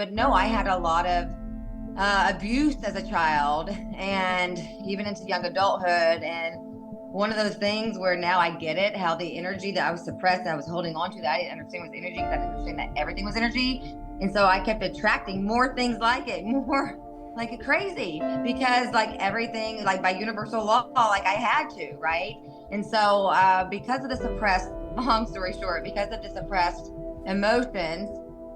But no, I had a lot of abuse as a child and even into young adulthood. And one of those things where now I get it, how the energy that I was suppressed, that I was holding on to, that I didn't understand was energy, because I didn't understand that everything was energy. And so I kept attracting more things like it, more like crazy, because like everything, like by universal law, like I had to, right? And so because of the suppressed, long story short, because of the suppressed emotions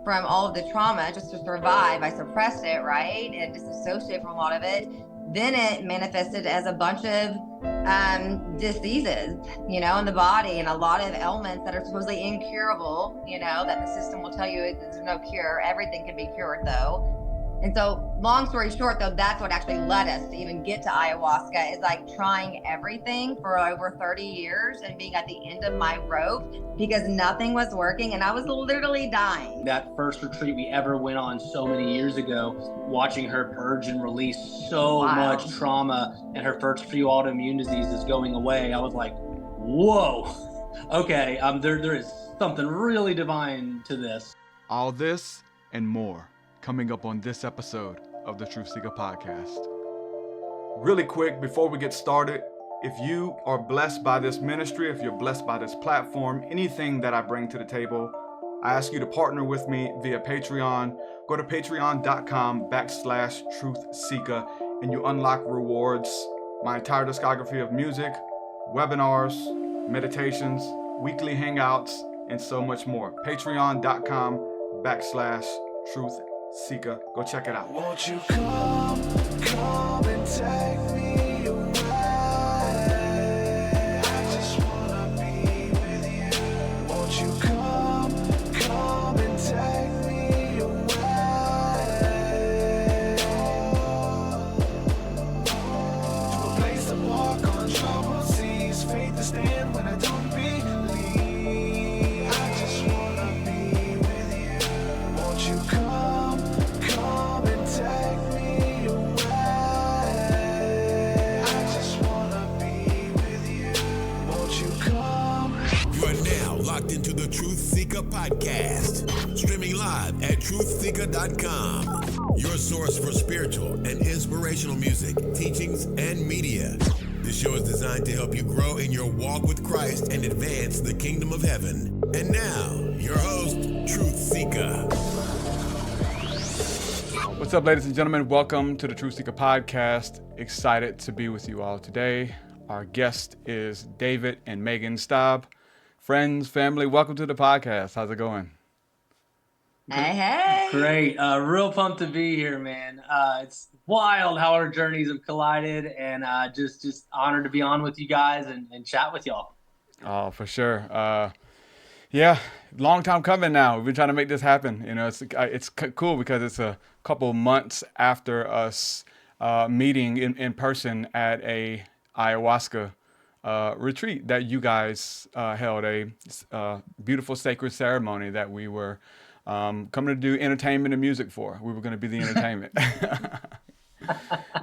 from all of the trauma, just to survive, I suppressed it, right? And disassociated from a lot of it. Then it manifested as a bunch of diseases, you know, in the body, and a lot of ailments that are supposedly incurable, you know, that the system will tell you there's no cure. Everything can be cured though. And so long story short, though, that's what actually led us to even get to ayahuasca, is like trying everything for over 30 years and being at the end of my rope because nothing was working and I was literally dying. That first retreat we ever went on so many years ago, watching her purge and release so much trauma and her first few autoimmune diseases going away, I was like, whoa, okay, there is something really divine to this. All this and more coming up on this episode of the Truth Seeker Podcast. Really quick, before we get started, if you are blessed by this ministry, if you're blessed by this platform, anything that I bring to the table, I ask you to partner with me via Patreon. Go to patreon.com/truthseeker and you unlock rewards, my entire discography of music, webinars, meditations, weekly hangouts, and so much more. Patreon.com/truthseeker. Go check it out. Won't you come and take me away? I just wanna be with you. Won't you come and take me away? To a place to walk on troubled seas, faith to stand when I don't believe. I just wanna be with you. Won't you come and take me away? I just wanna be with you. Won't you come? You are now locked into the Truth Seeker Podcast, streaming live at truthseeker.com, your source for spiritual and inspirational music, teachings, and media. This show is designed to help you grow in your walk with Christ and advance the kingdom of heaven. And now, your host, Truth Seeker. What's up, ladies and gentlemen? Welcome to the Truth Seeker Podcast. Excited to be with you all today. Our guest is David and Megan Staub. Friends, family, welcome to the podcast. How's it going? Hey. Great. Real pumped to be here, man. It's wild how our journeys have collided, and just honored to be on with you guys and chat with y'all. Oh, for sure. Yeah, long time coming now. We've been trying to make this happen. You know, it's cool because it's a couple months after us meeting in person at a ayahuasca retreat that you guys held, a beautiful sacred ceremony that we were coming to do entertainment and music for. We were going to be the entertainment.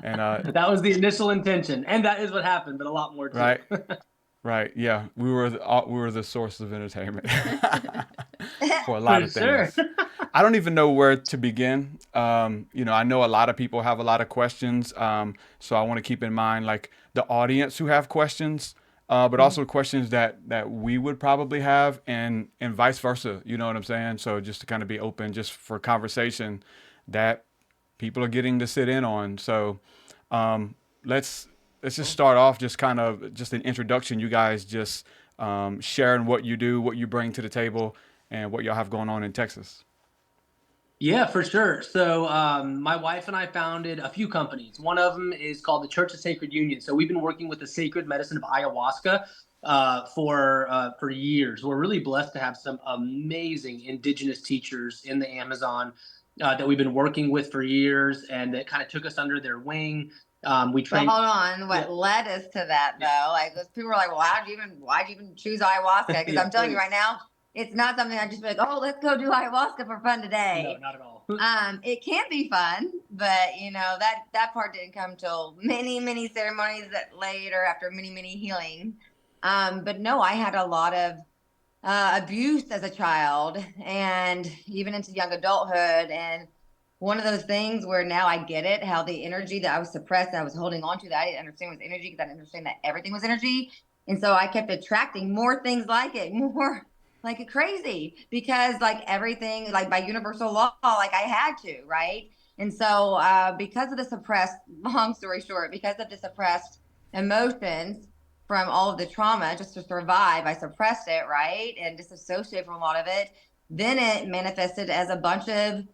And that was the initial intention, and that is what happened, but a lot more too. Right. Right. Yeah, we were the source of entertainment for a lot of things. Sure. I don't even know where to begin. You know, I know a lot of people have a lot of questions, so I want to keep in mind like the audience who have questions, but also questions that we would probably have, and vice versa. You know what I'm saying? So just to kind of be open, just for conversation that people are getting to sit in on. So let's just start off just kind of just an introduction. You guys just sharing what you do, what you bring to the table, and what y'all have going on in Texas. Yeah, for sure. So my wife and I founded a few companies. One of them is called the Church of Sacred Union. So we've been working with the sacred medicine of ayahuasca for years. We're really blessed to have some amazing indigenous teachers in the Amazon that we've been working with for years, and that kind of took us under their wing. We trained. But hold on, what led us to that though? Like those people were like, well, why'd you even choose ayahuasca? Because I'm telling you right now, it's not something I just be like, oh, let's go do ayahuasca for fun today. No, not at all. It can be fun, but you know that part didn't come till many ceremonies that later after many healing. But no, I had a lot of abuse as a child and even into young adulthood. And one of those things where now I get it, how the energy that I was suppressed, that I was holding on to, that I didn't understand was energy, because I didn't understand that everything was energy. And so I kept attracting more things like it, more like crazy, because like everything, like by universal law, like I had to, right? And so because of the suppressed, long story short, because of the suppressed emotions from all of the trauma, just to survive, I suppressed it, right? And disassociated from a lot of it. Then it manifested as a bunch of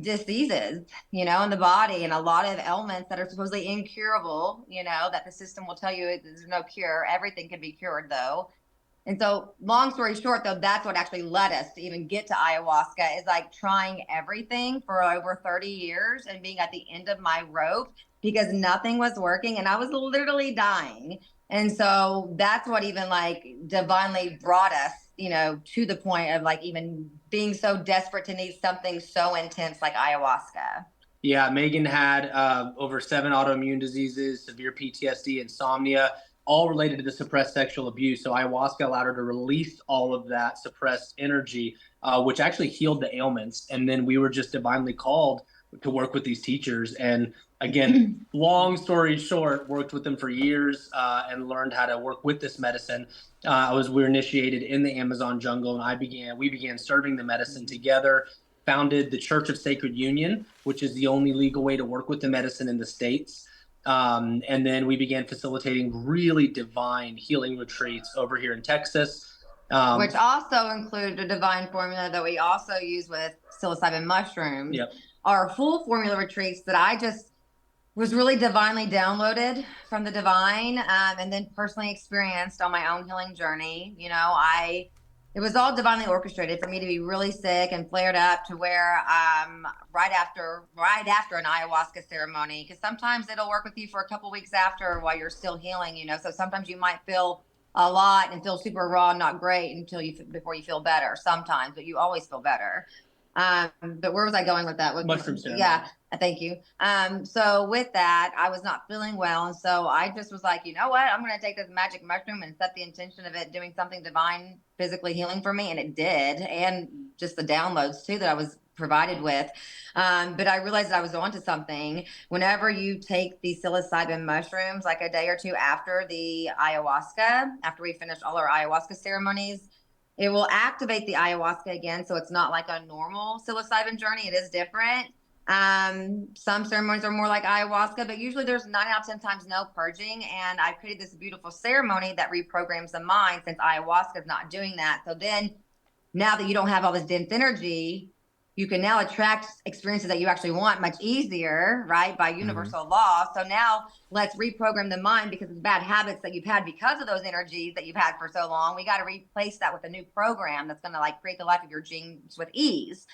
diseases, you know, in the body, and a lot of ailments that are supposedly incurable, you know, that the system will tell you there's no cure. Everything can be cured though. And so long story short, though, that's what actually led us to even get to ayahuasca, is like trying everything for over 30 years and being at the end of my rope because nothing was working and I was literally dying. And so that's what even like divinely brought us, you know, to the point of like even being so desperate to need something so intense like ayahuasca. Yeah, Megan had over 7 autoimmune diseases, severe PTSD, insomnia, all related to the suppressed sexual abuse. So ayahuasca allowed her to release all of that suppressed energy, which actually healed the ailments. And then we were just divinely called to work with these teachers. And again, long story short, worked with them for years and learned how to work with this medicine. We were initiated in the Amazon jungle, and we began serving the medicine together. Founded the Church of Sacred Union, which is the only legal way to work with the medicine in the States. And then we began facilitating really divine healing retreats over here in Texas. Which also include a divine formula that we also use with psilocybin mushrooms. Yep. Our full formula retreats that I just was really divinely downloaded from the divine, and then personally experienced on my own healing journey. You know, it was all divinely orchestrated for me to be really sick and flared up to where right after an ayahuasca ceremony, because sometimes it'll work with you for a couple weeks after while you're still healing, you know. So sometimes you might feel a lot and feel super raw and not great before you feel better sometimes, but you always feel better. But where was I going with that? Mushroom ceremony. Yeah, thank you. So with that, I was not feeling well. And so I just was like, you know what? I'm going to take this magic mushroom and set the intention of it doing something divine, physically healing for me. And it did. And just the downloads too that I was provided with. But I realized that I was onto something. Whenever you take the psilocybin mushrooms, like a day or two after the ayahuasca, after we finished all our ayahuasca ceremonies, it will activate the ayahuasca again. So it's not like a normal psilocybin journey. It is different. Some ceremonies are more like ayahuasca, but usually there's 9 out of 10 times no purging. And I created this beautiful ceremony that reprograms the mind, since ayahuasca is not doing that. So then now that you don't have all this dense energy, you can now attract experiences that you actually want much easier, right? By universal law. So now let's reprogram the mind, because it's bad habits that you've had because of those energies that you've had for so long. We got to replace that with a new program that's going to like create the life of your dreams with ease.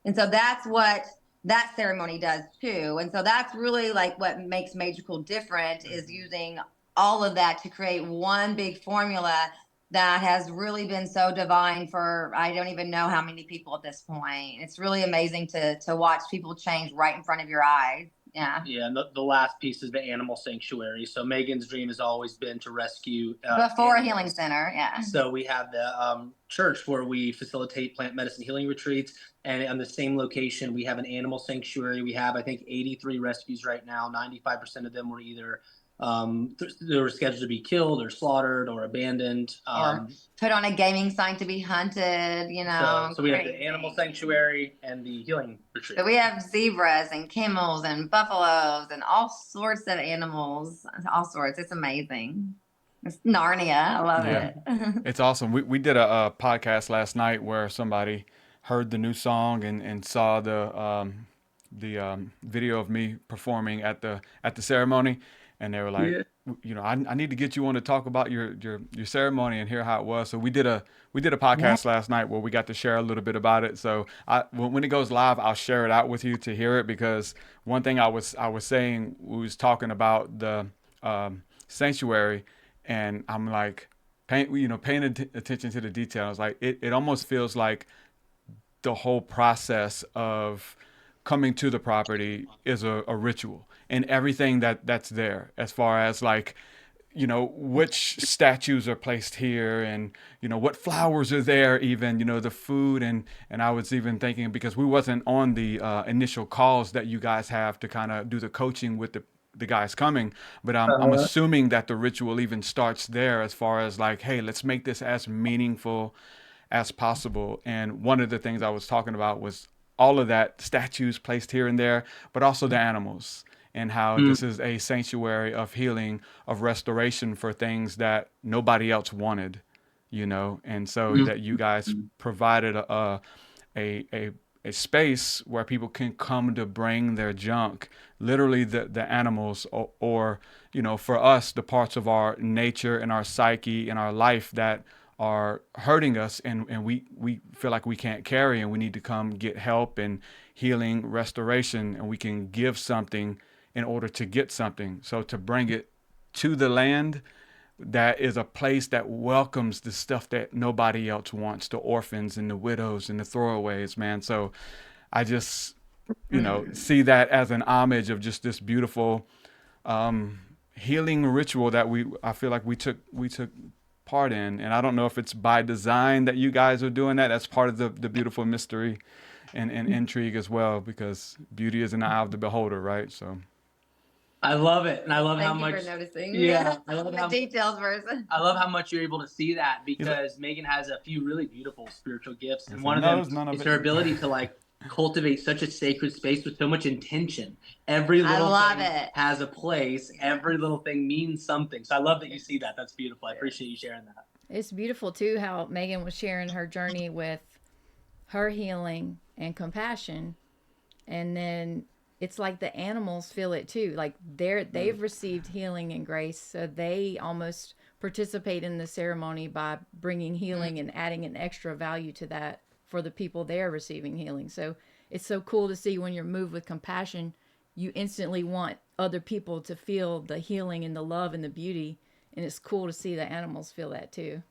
And so that's what that ceremony does too. And so that's really like what makes Magical different, is using all of that to create one big formula that has really been so divine for, I don't even know how many people at this point. It's really amazing to watch people change right in front of your eyes. Yeah. Yeah. And the last piece is the animal sanctuary. So Megan's dream has always been to rescue before a healing center. Yeah. So we have the church where we facilitate plant medicine healing retreats. And on the same location, we have an animal sanctuary. We have, I think, 83 rescues right now. 95% of them were either they were scheduled to be killed or slaughtered or abandoned, or put on a gaming sign to be hunted, you know. So we have the animal sanctuary and the healing retreat. So we have zebras and camels and buffaloes and all sorts of animals, all sorts. It's amazing. It's Narnia. I love it. It's awesome. We did a podcast last night where somebody heard the new song and saw the video of me performing at the ceremony. And they were like, you know, I need to get you on to talk about your ceremony and hear how it was. So we did a podcast last night where we got to share a little bit about it. So when it goes live, I'll share it out with you to hear it, because one thing I was saying, we was talking about the sanctuary, and I'm like, paying attention to the detail. I was like, it almost feels like the whole process of coming to the property is a ritual, and everything that's there, as far as like you know, which statues are placed here, and, you know, what flowers are there, even, you know, the food. And I was even thinking, because we wasn't on the initial calls that you guys have to kind of do the coaching with the guys coming, but I'm assuming that the ritual even starts there, as far as like, hey, let's make this as meaningful as possible. And one of the things I was talking about was all of that, statues placed here and there, but also the animals, and how this is a sanctuary of healing, of restoration for things that nobody else wanted, you know. And so that you guys provided a a space where people can come to bring their junk, literally the animals, or, you know, for us, the parts of our nature and our psyche and our life that are hurting us, and we feel like we can't carry, and we need to come get help and healing, restoration, and we can give something in order to get something. So to bring it to the land that is a place that welcomes the stuff that nobody else wants, the orphans and the widows and the throwaways, man. So I just, you know, see that as an homage of just this beautiful healing ritual that I feel like we took part in. And I don't know if it's by design that you guys are doing that. That's part of the beautiful mystery and intrigue as well, because beauty is in the eye of the beholder, right? So I love it, and I love how Thank you much. for noticing. Yeah, I love the details person. I love how much you're able to see that, because Megan has a few really beautiful spiritual gifts, and one of them is her ability to like cultivate such a sacred space with so much intention. Every little thing has a place. Every little thing means something. So I love that you see that. That's beautiful. I appreciate you sharing that. It's beautiful too how Megan was sharing her journey with her healing and compassion, and then it's like the animals feel it too. Like they've received healing and grace, so they almost participate in the ceremony by bringing healing and adding an extra value to that for the people they're receiving healing. So it's so cool to see when you're moved with compassion, you instantly want other people to feel the healing and the love and the beauty. And it's cool to see the animals feel that too.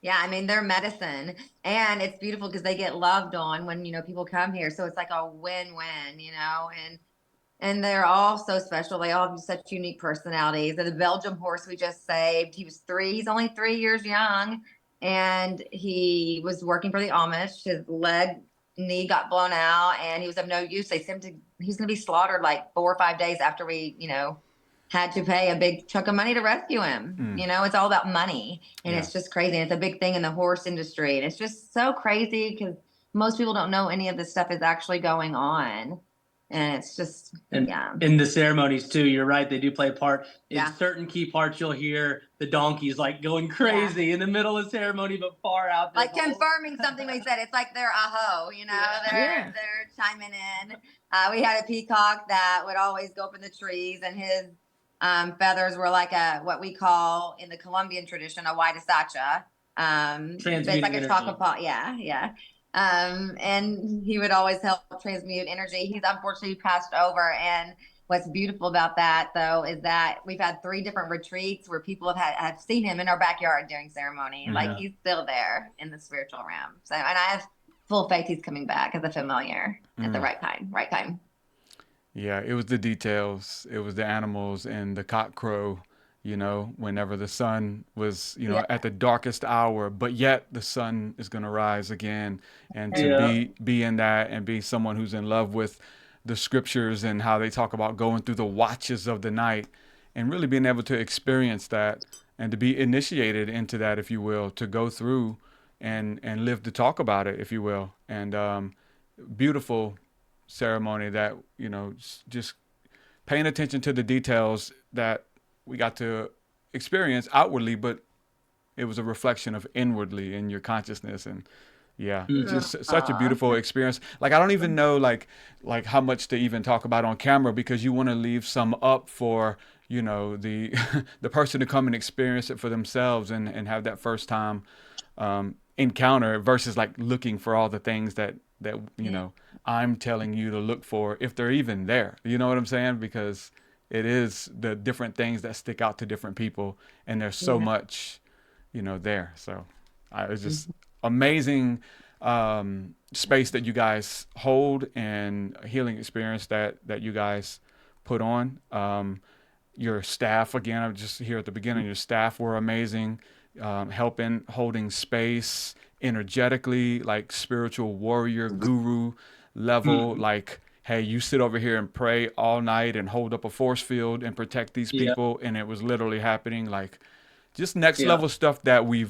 Yeah, I mean, they're medicine, and it's beautiful because they get loved on when, you know, people come here. So it's like a win-win, you know, and they're all so special. They all have such unique personalities. And the Belgium horse we just saved, he was 3. He's only 3 years young, and he was working for the Amish. His knee got blown out, and he was of no use. They sent him he's going to be slaughtered like 4 or 5 days after we, you know, had to pay a big chunk of money to rescue him. You know, it's all about money, and it's just crazy. And it's a big thing in the horse industry, and it's just so crazy because most people don't know any of this stuff is actually going on. And it's just, in the ceremonies too, you're right, they do play a part. In certain key parts, you'll hear the donkeys like going crazy in the middle of ceremony, but far out there. Like confirming something we said. It's like they're aho, you know, they're chiming in. We had a peacock that would always go up in the trees, and his feathers were like what we call in the Colombian tradition a white asacha. It's like a chocolate pot. And he would always help transmute energy. He's unfortunately passed over. And what's beautiful about that, though, is that we've had 3 different retreats where people have seen him in our backyard during ceremony. Like he's still there in the spiritual realm. So, and I have full faith he's coming back as a familiar at the right time. Yeah, it was the details. It was the animals and the cock crow, you know, whenever the sun was, you know, at the darkest hour, but yet the sun is going to rise again. And to be in that and be someone who's in love with the scriptures and how they talk about going through the watches of the night, and really being able to experience that and to be initiated into that, if you will, to go through and live to talk about it, if you will. And beautiful ceremony that, you know, just paying attention to the details that we got to experience outwardly, but it was a reflection of inwardly in your consciousness. And just such a beautiful experience. Like, I don't even know like how much to even talk about on camera, because you want to leave some up for, you know, the the person to come and experience it for themselves and have that first time encounter, versus like looking for all the things that you know I'm telling you to look for, if they're even there. You know what I'm saying? Because it is the different things that stick out to different people, and there's so much, you know, there. So it's just amazing space that you guys hold, and a healing experience that you guys put on. your staff, again, I'm just here at the beginning, your staff were amazing, helping, holding space energetically, like spiritual warrior, guru level, like, hey, you sit over here and pray all night and hold up a force field and protect these Yeah. people. And it was literally happening, like just next Yeah. level stuff that we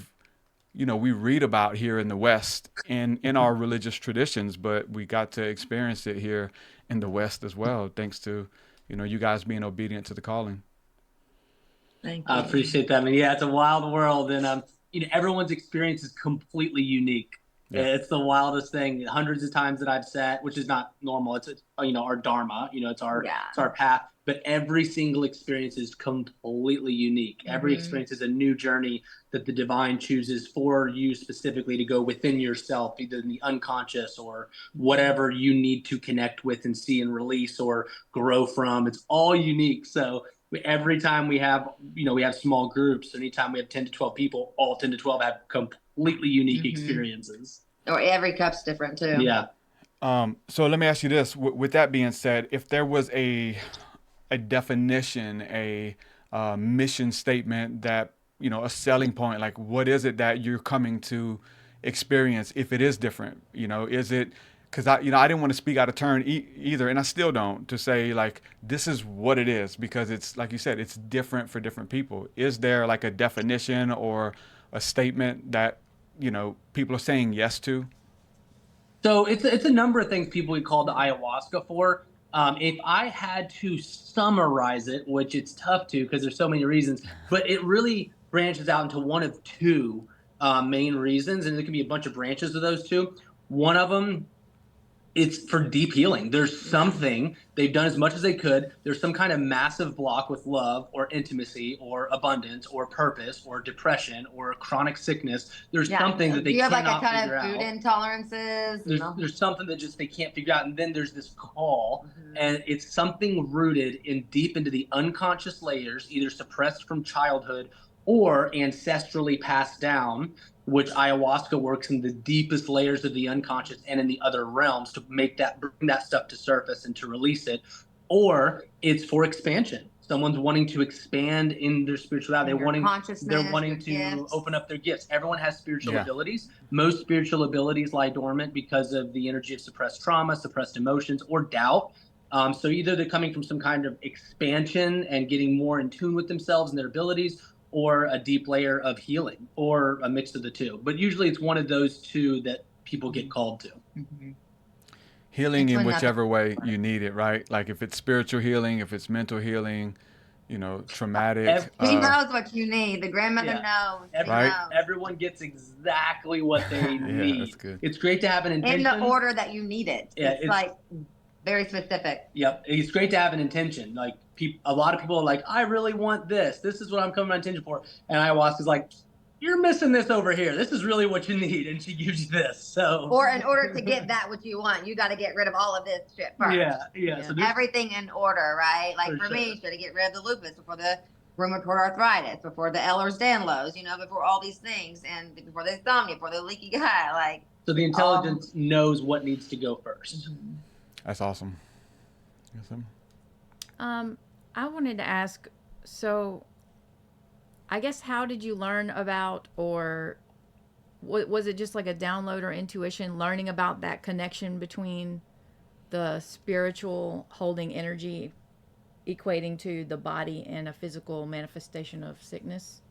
read about here in the West in our religious traditions, but we got to experience it here in the West as well, thanks to, you guys being obedient to the calling. Thank you. I appreciate that. I mean, yeah, it's a wild world, and everyone's experience is completely unique. Yeah. It's the wildest thing. Hundreds of times that I've sat, which is not normal. It's our dharma. It's our path. But every single experience is completely unique. Every experience is a new journey that the divine chooses for you specifically to go within yourself, either in the unconscious or whatever you need to connect with and see and release or grow from. It's all unique. So every time we have small groups, anytime we have 10 to 12 people, all 10 to 12 have completely unique experiences. Or every cup's different too. Yeah. So let me ask you this. With that being said, if there was a definition, a mission statement, that, a selling point, like what is it that you're coming to experience if it is different? Is it, because I didn't want to speak out of turn either, and I still don't, to say like this is what it is, because it's like you said, it's different for different people. Is there like a definition or a statement that people are saying yes to? So it's a number of things people would call the ayahuasca for. If I had to summarize it, which it's tough to because there's so many reasons, but it really branches out into one of two main reasons, and there can be a bunch of branches of those two. One of them, it's for deep healing. There's something, they've done as much as they could. There's some kind of massive block with love or intimacy or abundance or purpose or depression or chronic sickness. There's something that they cannot figure out. Do you have like a kind of food intolerances? There's something that just they can't figure out. And then there's this call, and it's something rooted in deep into the unconscious layers, either suppressed from childhood or ancestrally passed down, which ayahuasca works in the deepest layers of the unconscious and in the other realms to bring that stuff to surface and to release it. Or it's for expansion. Someone's wanting to expand in their spirituality. They're wanting to open up their gifts. Everyone has spiritual abilities. Most spiritual abilities lie dormant because of the energy of suppressed trauma, suppressed emotions, or doubt. So either they're coming from some kind of expansion and getting more in tune with themselves and their abilities, or a deep layer of healing, or a mix of the two. But usually it's one of those two that people get called to. Healing in whichever way you need it, right? Like if it's spiritual healing, if it's mental healing, traumatic. He knows what you need. The grandmother knows. Everyone gets exactly what they need. That's good. It's great to have an intention. In the order that you need it. Yeah, it's like very specific. Yep. It's great to have an intention. Like a lot of people are like, I really want this. This is what I'm coming to intention for. And ayahuasca's like, you're missing this over here. This is really what you need. And she gives you this. So, or in order to get that what you want, you got to get rid of all of this shit first. Yeah. So everything in order, right? Like for me, you got to get rid of the lupus before the rheumatoid arthritis, before the Ehlers-Danlos, before all these things, and before the insomnia, before the leaky gut. Like, so the intelligence knows what needs to go first. That's awesome. I wanted to ask, so I guess how did you learn about, or was it just like a download or intuition, learning about that connection between the spiritual holding energy equating to the body and a physical manifestation of sickness?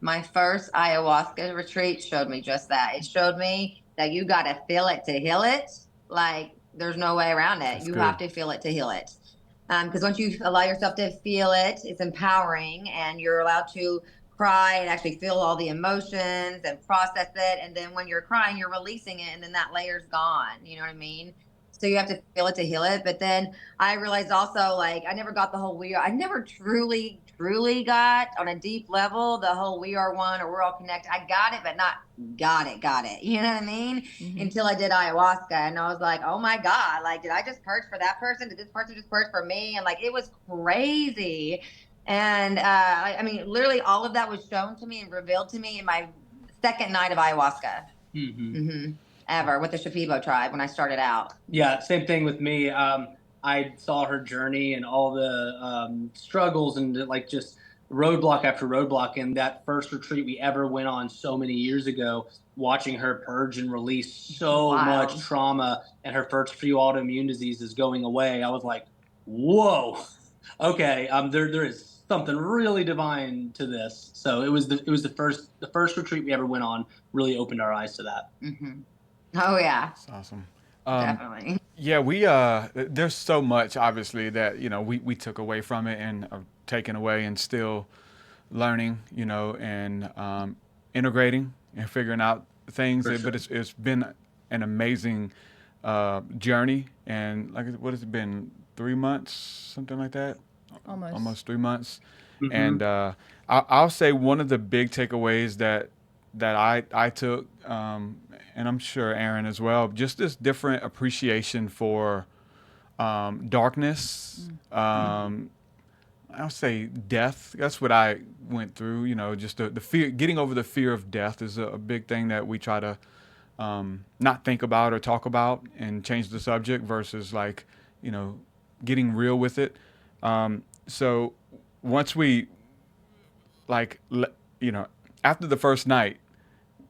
My first ayahuasca retreat showed me just that. It showed me that you got to feel it to heal it. Like, there's no way around it. You have to feel it to heal it. Because once you allow yourself to feel it, it's empowering, and you're allowed to cry and actually feel all the emotions and process it. And then when you're crying, you're releasing it, and then that layer's gone. You know what I mean? So you have to feel it to heal it. But then I realized also, like, I never got the whole I never truly got on a deep level the whole we are one or we're all connected. I got it, but not got it. You know what I mean? Until I did ayahuasca, and I was like, oh my God, like, did I just purge for that person? Did this person just purge for me? And like, it was crazy. And I mean, literally all of that was shown to me and revealed to me in my second night of ayahuasca. Ever with the Shipibo tribe when I started out. Yeah, same thing with me. I saw her journey and all the struggles and like just roadblock after roadblock. And that first retreat we ever went on so many years ago, watching her purge and release so much Wild. trauma and her first few autoimmune diseases going away, I was like, whoa, okay, there is something really divine to this. So it was the first retreat we ever went on really opened our eyes to that. Mm-hmm. Oh yeah, That's awesome. definitely. Yeah, we there's so much obviously that we took away from it and are taken away and still learning, and integrating and figuring out things. For sure. But it's been an amazing journey, and like what has it been, 3 months, something like that, almost 3 months. Mm-hmm. And I'll say one of the big takeaways that I took, and I'm sure Aaron as well, just this different appreciation for darkness. I'll say death. That's what I went through. Just the fear, getting over the fear of death is a big thing that we try to not think about or talk about and change the subject versus like, getting real with it. So once we after the first night,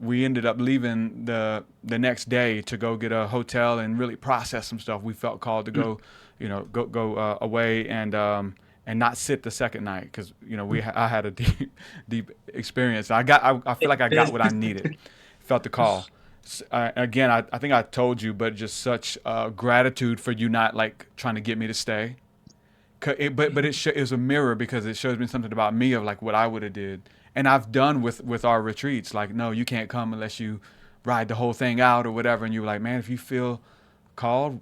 we ended up leaving the next day to go get a hotel and really process some stuff. We felt called to go, go away and not sit the second night because I had a deep experience. I feel like I got what I needed. Felt the call. Again, I think I told you, but just such gratitude for you not like trying to get me to stay. But it was a mirror because it shows me something about me of like what I would have did. And I've done with our retreats, like, no, you can't come unless you ride the whole thing out or whatever. And you're like, man, if you feel called,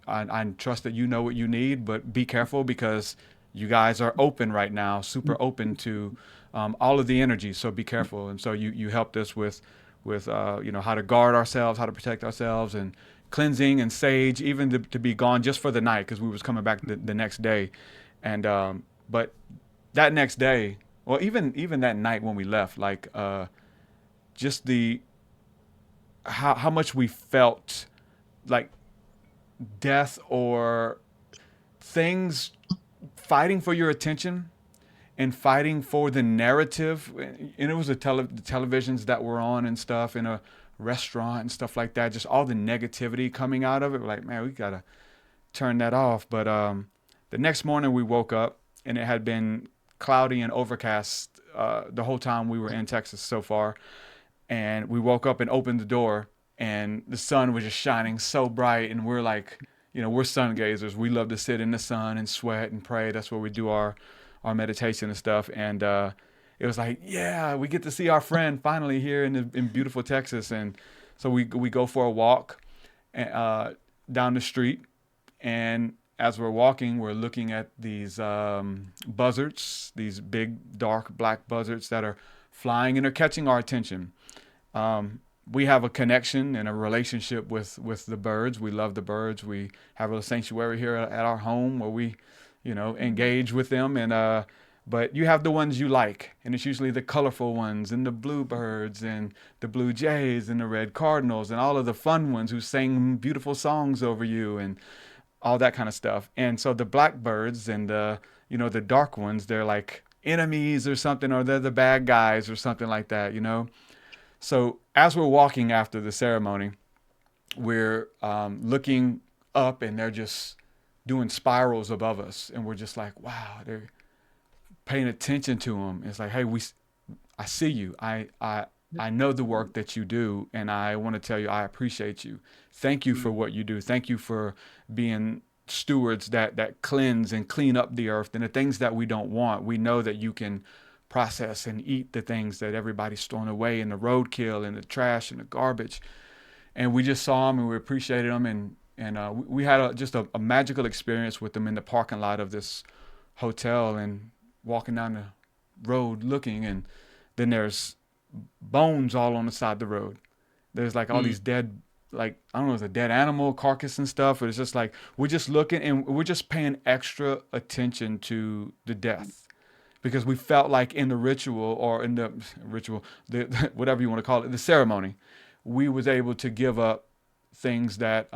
I trust that you know what you need, but be careful because you guys are open right now, super open to all of the energy. So be careful. And so you helped us with how to guard ourselves, how to protect ourselves, and cleansing and sage, even to be gone just for the night because we was coming back the next day. And but that next day, well, even that night when we left, like just how much we felt like death or things fighting for your attention and fighting for the narrative. And it was the televisions that were on and stuff in a restaurant and stuff like that, just all the negativity coming out of it. We're like, man, we gotta turn that off. But the next morning we woke up and it had been cloudy and overcast the whole time we were in Texas so far. And we woke up and opened the door and the sun was just shining so bright. And we're like, we're sun gazers. We love to sit in the sun and sweat and pray. That's where we do our meditation and stuff. And it was like, yeah, we get to see our friend finally here in beautiful Texas. And so we go for a walk down the street. And as we're walking, we're looking at these buzzards, these big, dark, black buzzards that are flying and are catching our attention. We have a connection and a relationship with the birds. We love the birds. We have a sanctuary here at our home where we, engage with them. And but you have the ones you like, and it's usually the colorful ones and the bluebirds and the blue jays and the red cardinals and all of the fun ones who sing beautiful songs over you and all that kind of stuff. And so the blackbirds and the dark ones, they're like enemies or something, or they're the bad guys or something like that, So as we're walking after the ceremony, we're looking up and they're just doing spirals above us. And we're just like, wow, they're paying attention to them. It's like, hey, I see you. I know the work that you do, and I want to tell you I appreciate you. Thank you for what you do. Thank you for being stewards that cleanse and clean up the earth and the things that we don't want. We know that you can process and eat the things that everybody's throwing away in the roadkill and the trash and the garbage. And we just saw them and we appreciated them. And we had just a magical experience with them in the parking lot of this hotel and walking down the road looking. And then there's bones all on the side of the road. There's like all these dead, like, I don't know, it's a dead animal carcass and stuff. But it's just like, we're just looking and we're just paying extra attention to the death. Because we felt like in the ritual or in the ritual, whatever you want to call it, the ceremony, we was able to give up things that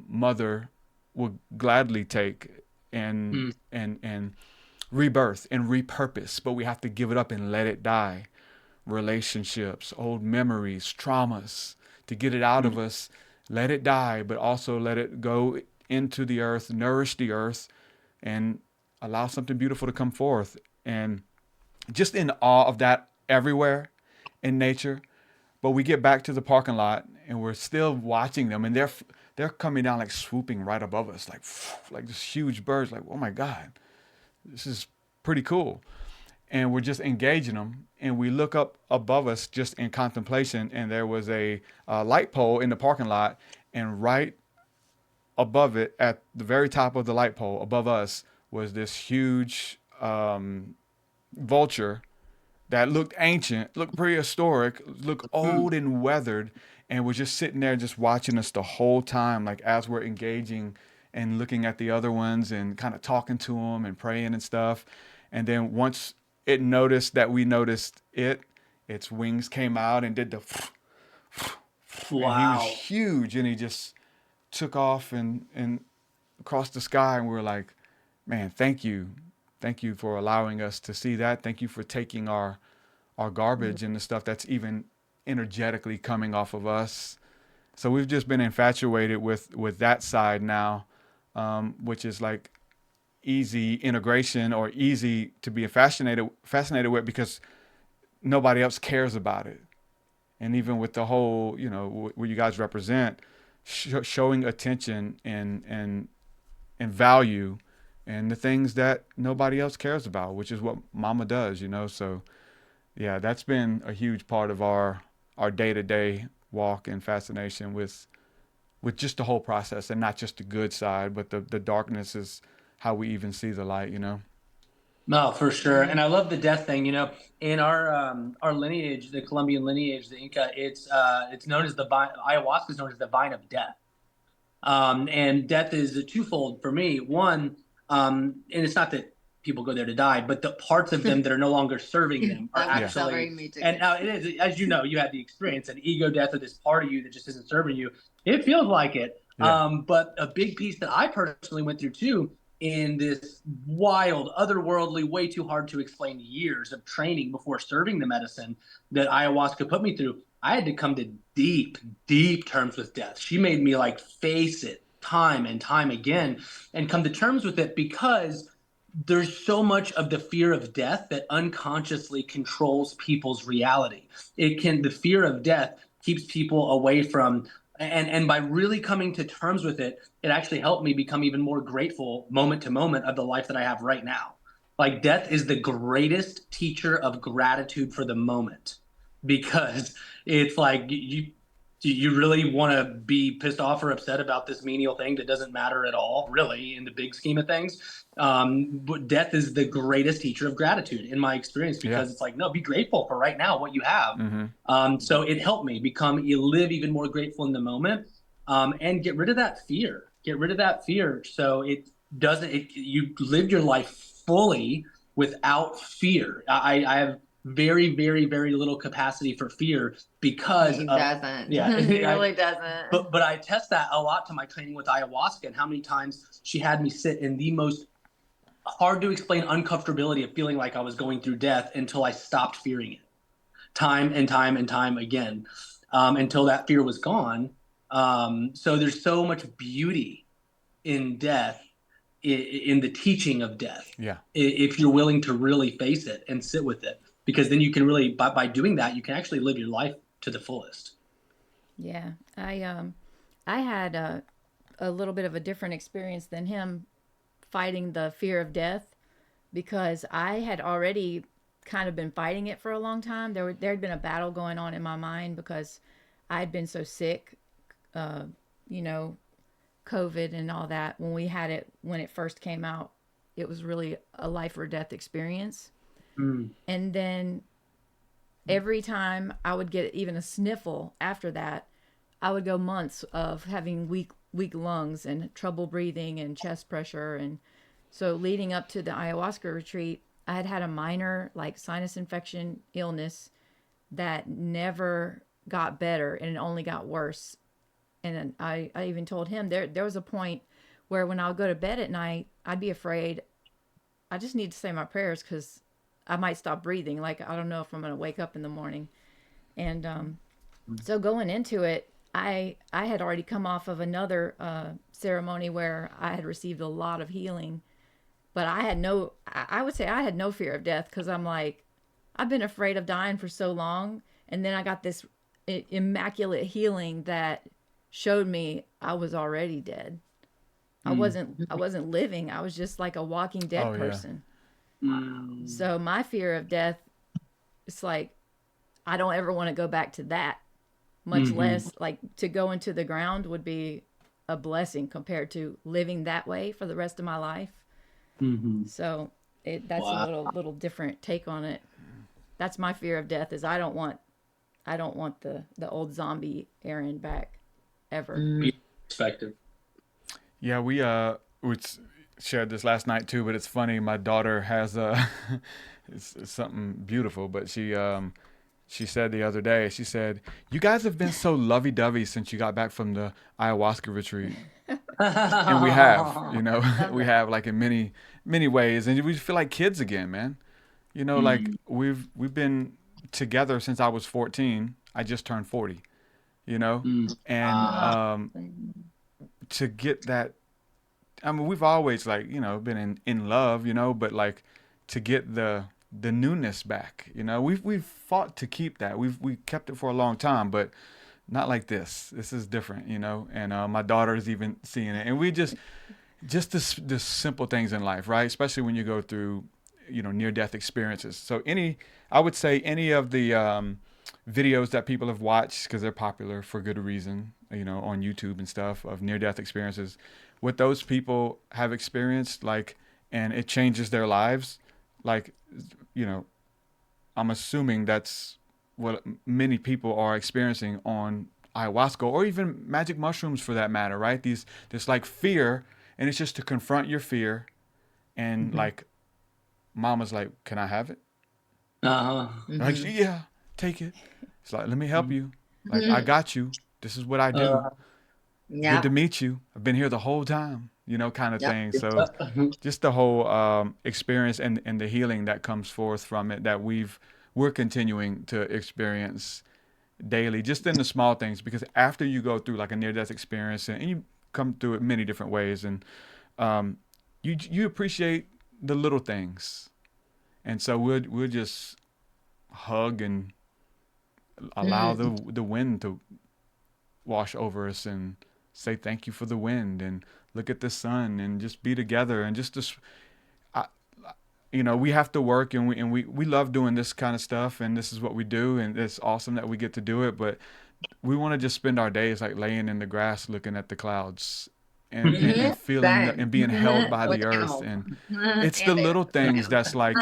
Mother will gladly take and rebirth and repurpose, but we have to give it up and let it die. Relationships, old memories, traumas, to get it out of us, let it die, but also let it go into the earth, nourish the earth, and allow something beautiful to come forth. And just in awe of that everywhere in nature. But we get back to the parking lot and we're still watching them, and they're coming down, like swooping right above us, like this huge birds. Like, oh my God, this is pretty cool. And we're just engaging them, and we look up above us just in contemplation, and there was a light pole in the parking lot, and right above it, at the very top of the light pole above us, was this huge vulture that looked ancient, looked prehistoric, looked old and weathered, and was just sitting there just watching us the whole time, like as we're engaging and looking at the other ones and kind of talking to them and praying and stuff. And then once it noticed that we noticed it, its wings came out and did the Wow. And he was huge, and he just took off and across the sky, and we were like, man, thank you. Thank you for allowing us to see that. Thank you for taking our garbage and the stuff that's even energetically coming off of us. So we've just been infatuated with that side now, which is like easy integration or easy to be fascinated with, because nobody else cares about it. And even with the whole, what you guys represent, showing attention and value and the things that nobody else cares about, which is what Mama does, So yeah, that's been a huge part of our day-to-day walk and fascination with just the whole process, and not just the good side, but the darkness is how we even see the light, No, for sure. And I love the death thing. In our lineage, the Colombian lineage, the Inca, it's known as ayahuasca is known as the vine of death. And death is a twofold for me. One, and it's not that people go there to die, but the parts of them that are no longer serving them are actually. And now it is, as you know, you had the experience, an ego death of this part of you that just isn't serving you. It feels like it. Yeah. But a big piece that I personally went through too, in this wild, otherworldly, way too hard to explain years of training before serving the medicine that ayahuasca put me through, I had to come to deep, deep terms with death. She made me like face it time and time again and come to terms with it, because there's so much of the fear of death that unconsciously controls people's reality. The fear of death keeps people away from, and by really coming to terms with it, it actually helped me become even more grateful moment to moment of the life that I have right now. Like, death is the greatest teacher of gratitude for the moment, because it's like you really want to be pissed off or upset about this menial thing that doesn't matter at all, really, in the big scheme of things. But death is the greatest teacher of gratitude in my experience, because it's like, no, be grateful for right now, what you have. Mm-hmm. So it helped me live even more grateful in the moment, and get rid of that fear. So you live your life fully without fear. I have very, very, very little capacity for fear, because He doesn't. Yeah, He really doesn't. But I test that a lot to my training with ayahuasca, and how many times she had me sit in the most hard to explain uncomfortability of feeling like I was going through death, until I stopped fearing it, time and time and time again, until that fear was gone. So there's so much beauty in death, in the teaching of death. Yeah. If you're willing to really face it and sit with it, because then you can really, by doing that, you can actually live your life to the fullest. Yeah. I had a little bit of a different experience than him fighting the fear of death, because I had already kind of been fighting it for a long time. There had been a battle going on in my mind, because I'd been so sick, COVID and all that. When it first came out, it was really a life or death experience. And then every time I would get even a sniffle after that, I would go months of having weak lungs and trouble breathing and chest pressure. And so leading up to the ayahuasca retreat, I had a minor like sinus infection illness that never got better, and it only got worse. And I even told him there was a point where when I would go to bed at night, I'd be afraid. I just need to say my prayers because I might stop breathing. Like, I don't know if I'm going to wake up in the morning. And so going into it, I had already come off of another ceremony where I had received a lot of healing, but I would say I had no fear of death, because I'm like, I've been afraid of dying for so long. And then I got this immaculate healing that showed me I was already dead. I wasn't living. I was just like a walking dead person. So my fear of death, it's like, I don't ever want to go back to that, much less like to go into the ground would be a blessing compared to living that way for the rest of my life. So that's a little different take on it. That's my fear of death, is I don't want the old zombie Aaron back ever. Perspective. Yeah, we shared this last night too, but it's funny. My daughter has it's something beautiful, but she said the other day, she said, "You guys have been so lovey-dovey since you got back from the ayahuasca retreat." And we have, we have, like, in many, many ways, and we feel like kids again, man. Like we've been together since I was 14. I just turned 40, and to get that, I mean, we've always, like, been in love, but like to get the newness back, we've fought to keep that. We kept it for a long time, but not like this. This is different, and my daughter is even seeing it. And we just the simple things in life, right? Especially when you go through, near-death experiences. So I would say any of the videos that people have watched, because they're popular for good reason, on YouTube and stuff, of near-death experiences, what those people have experienced, like, and it changes their lives, like, I'm assuming that's what many people are experiencing on ayahuasca, or even magic mushrooms for that matter, right? This like fear, and it's just to confront your fear, and like, Mama's like, "Can I have it?" Like, "Yeah, take it." It's like, "Let me help you. Like, I got you. This is what I do. Good to meet you. I've been here the whole time," kind of thing. So just the whole experience and the healing that comes forth from it, that we're continuing to experience daily, just in the small things, because after you go through like a near-death experience, and you come through it many different ways, and you appreciate the little things. And so we'll just hug and allow the wind to wash over us, and say thank you for the wind, and look at the sun, and just be together, and just this, we have to work, and we love doing this kind of stuff, and this is what we do, and it's awesome that we get to do it, but we want to just spend our days like laying in the grass looking at the clouds, and feeling and being held by the earth. And it's the little things that's like,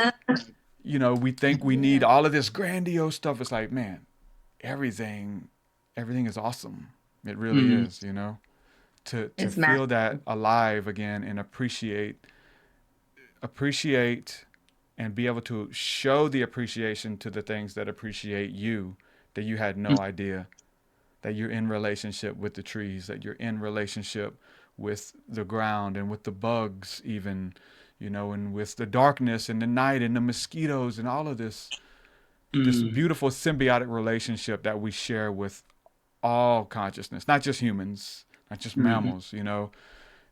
we think we need all of this grandiose stuff. It's like, man, everything is awesome. It really is, to feel that alive again, and appreciate and be able to show the appreciation to the things that appreciate you, that you had no idea, that you're in relationship with the trees, that you're in relationship with the ground, and with the bugs even, and with the darkness and the night and the mosquitoes, and all of this beautiful symbiotic relationship that we share with all consciousness, not just humans, not just mammals.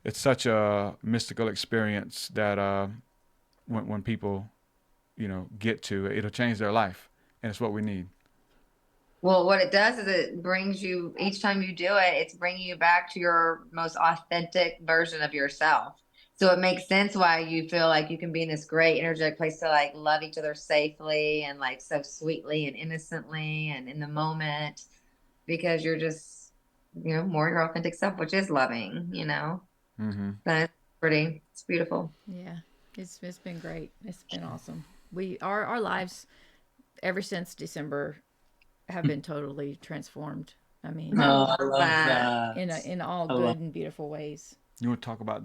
It's such a mystical experience that when people get to it, it'll change their life, and it's what we need. Well, what it does is it brings you, each time you do it, it's bringing you back to your most authentic version of yourself. So it makes sense why you feel like you can be in this great energetic place to like love each other safely, and like so sweetly and innocently and in the moment, because you're just, more your authentic self, which is loving, That's it's beautiful. Yeah, it's been great. It's been awesome. Our lives ever since December have been totally transformed. I mean, I love that. in all good and beautiful ways. You want to talk about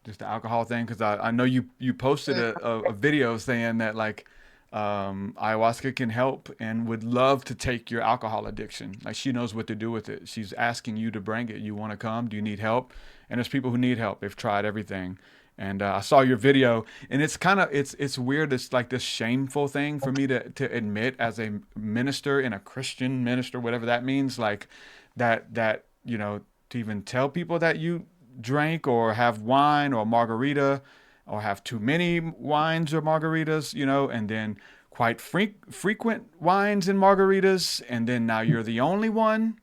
just the alcohol thing? Because I know you posted a video saying that, like, ayahuasca can help, and would love to take your alcohol addiction. Like, she knows what to do with it. She's asking you to bring it. You want to come? Do you need help? and there's people who need help. They've tried everything. And I saw your video, and it's kind of it's weird. It's like this shameful thing for me to admit as a minister and a Christian minister, whatever that means, like that you know, to even tell people that you drank or have wine or margarita or have too many wines or margaritas, you know, and then quite frequent wines and margaritas, and then now you're the only one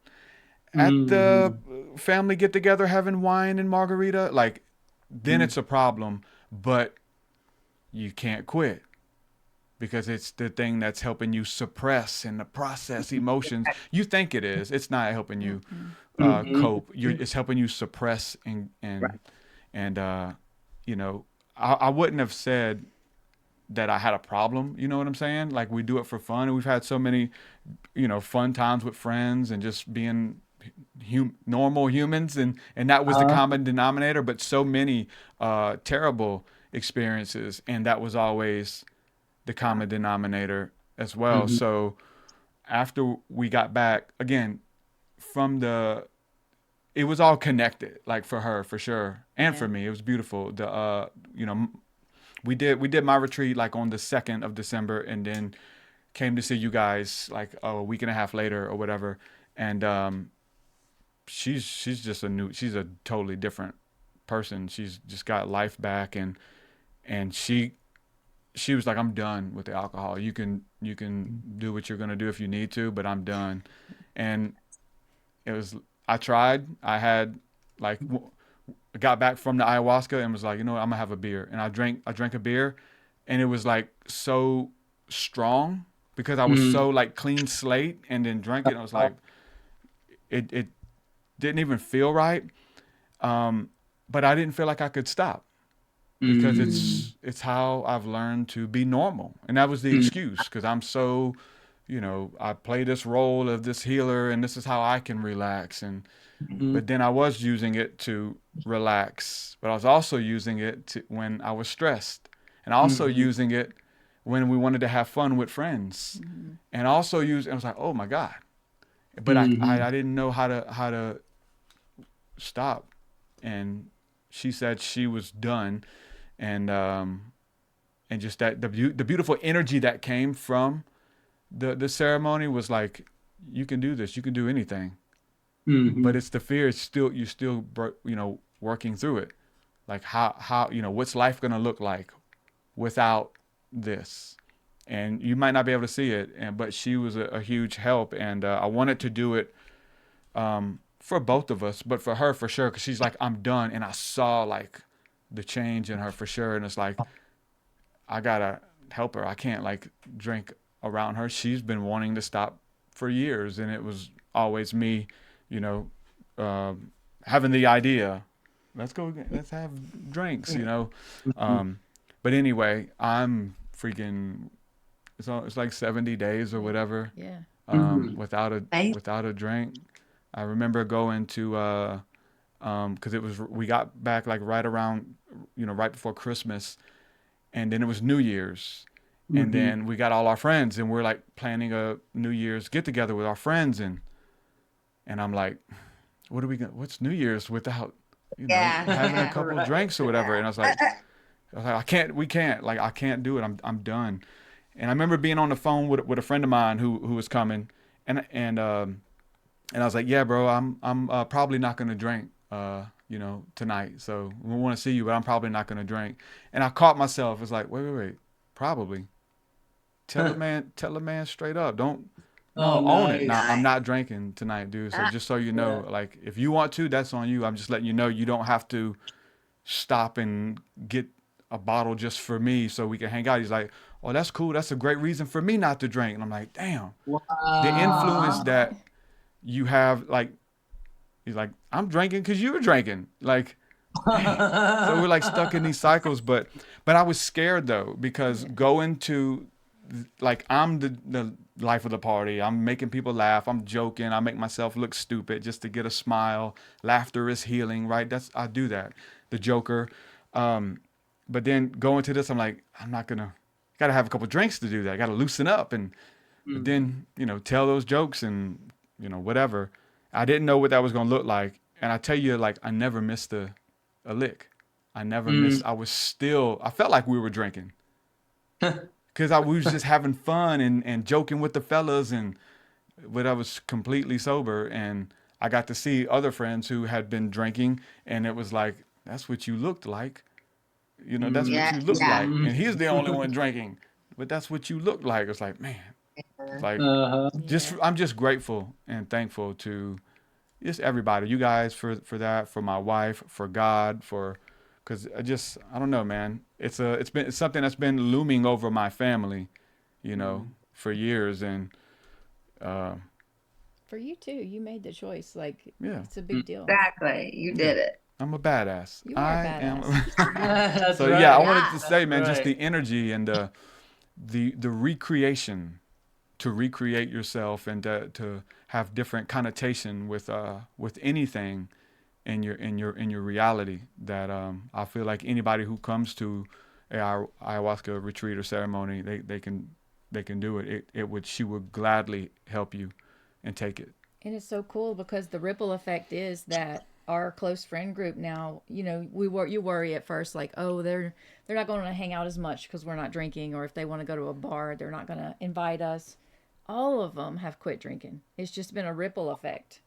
at the family get together having wine and margarita, like. Then it's a problem, but you can't quit because it's the thing that's helping you suppress and process emotions. You think it is. It's not helping you cope. It's helping you suppress and you know, I wouldn't have said that I had a problem. You know what I'm saying? Like, we do it for fun, and we've had so many, you know, fun times with friends and just being normal humans, and that was the common denominator, but so many terrible experiences, and that was always the common denominator as well. So after we got back again from it was all connected, like for her for sure, and for me it was beautiful. You know, we did my retreat like on the 2nd of December, and then came to see you guys like a week and a half later or whatever, and she's just she's a totally different person. She's just got life back, and she was like, I'm done with the alcohol. You can do what you're going to do if you need to, but I'm done. And I tried. I had like, got back from the ayahuasca and was like, you know what, I'm gonna have a beer. And I drank a beer, and it was like so strong because I was so like clean slate, and then drank it. And I was like, it didn't even feel right. But I didn't feel like I could stop because it's how I've learned to be normal. And that was the excuse, because I'm so, you know, I play this role of this healer, and this is how I can relax. But then I was using it to relax, but I was also using it when I was stressed, and also using it when we wanted to have fun with friends, and also I was like, oh my God. But I didn't know how to stop. And she said she was done, and just that the beautiful energy that came from the ceremony was like, you can do this, you can do anything. But it's the fear. It's still, you're still, you know, working through it. Like how you know, what's life gonna look like without this? And you might not be able to see it, but she was a huge help, and I wanted to do it for both of us, but for her for sure, because she's like, I'm done. And I saw like the change in her for sure, and it's like, I gotta help her. I can't like drink around her. She's been wanting to stop for years, and it was always me, you know, having the idea, let's have drinks, you know. But anyway, I'm freaking, it's like 70 days or whatever. Yeah. Without a drink. I remember going to, cause we got back like right around, you know, right before Christmas, and then it was New Year's, and then we got all our friends, and we're like planning a New Year's get together with our friends, and I'm like, what's New Year's without, you know, having a couple of drinks or whatever? And I was like, I can't do it. I'm done. And I remember being on the phone with a friend of mine who was coming, and I was like, yeah, bro, I'm probably not going to drink, you know, tonight. So we want to see you, but I'm probably not going to drink. And I caught myself. It's like, wait, probably. Tell the man straight up. Don't own it. Nah, I'm not drinking tonight, dude. So just so you know, like, if you want to, that's on you. I'm just letting you know, you don't have to stop and get a bottle just for me so we can hang out. He's like, oh, that's cool. That's a great reason for me not to drink. And I'm like, damn, the influence that you have, like, he's like, I'm drinking because you're drinking. Like, so we're like stuck in these cycles. But I was scared though, because going to, like, I'm the life of the party. I'm making people laugh. I'm joking. I make myself look stupid just to get a smile. Laughter is healing, right? I do that. The Joker. But then going to this, I'm like, gotta have a couple drinks to do that. I gotta loosen up, and then, you know, tell those jokes and, you know, whatever. I didn't know what that was gonna look like, And I tell you, like, I never missed a lick. I never missed. I felt like we were drinking because we was just having fun and joking with the fellas, but I was completely sober, and I got to see other friends who had been drinking, and it was like, that's what you looked like. That's what you look like. And he's the only one drinking, but that's what you look like. It's like, man, it's like, I'm just grateful and thankful to just everybody, you guys for that, for my wife, for God, because I don't know, man. It's something that's been looming over my family, for years, and for you too. You made the choice. Like, yeah, it's a big deal. Exactly. You did it. I'm a badass. You are a badass. That's So right. yeah, I wanted to say, man, That's just right. the energy and the recreation, to recreate yourself and to have different connotation with anything in your reality, that I feel like anybody who comes to a ayahuasca retreat or ceremony, they can do it. She would gladly help you and take it. And it's so cool because the ripple effect is that our close friend group now, you worry at first, like, oh, they're not going to hang out as much because we're not drinking, or if they want to go to a bar, they're not going to invite us. All of them have quit drinking. It's just been a ripple effect.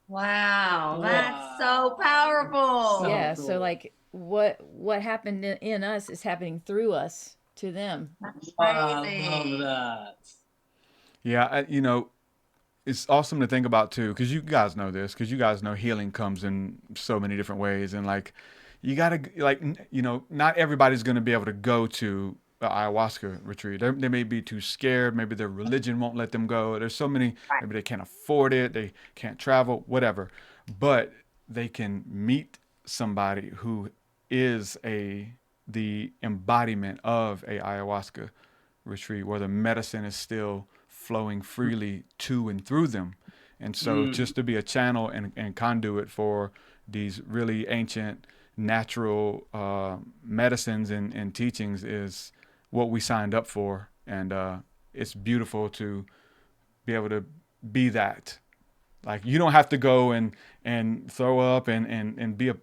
Wow, that's so powerful. Yeah, cool. so like what happened in us is happening through us to them. That's I crazy. love that. Yeah, it's awesome to think about too, because you guys know this, because you guys know healing comes in so many different ways, and like, you gotta, like, not everybody's gonna be able to go to the ayahuasca retreat. They may be too scared. Maybe their religion won't let them go. There's so many. Maybe they can't afford it. They can't travel. Whatever. But they can meet somebody who is the embodiment of a ayahuasca retreat, where the medicine is still flowing freely to and through them. And so just to be a channel and conduit for these really ancient natural medicines and teachings is what we signed up for. And it's beautiful to be able to be that. Like, you don't have to go and throw up and be a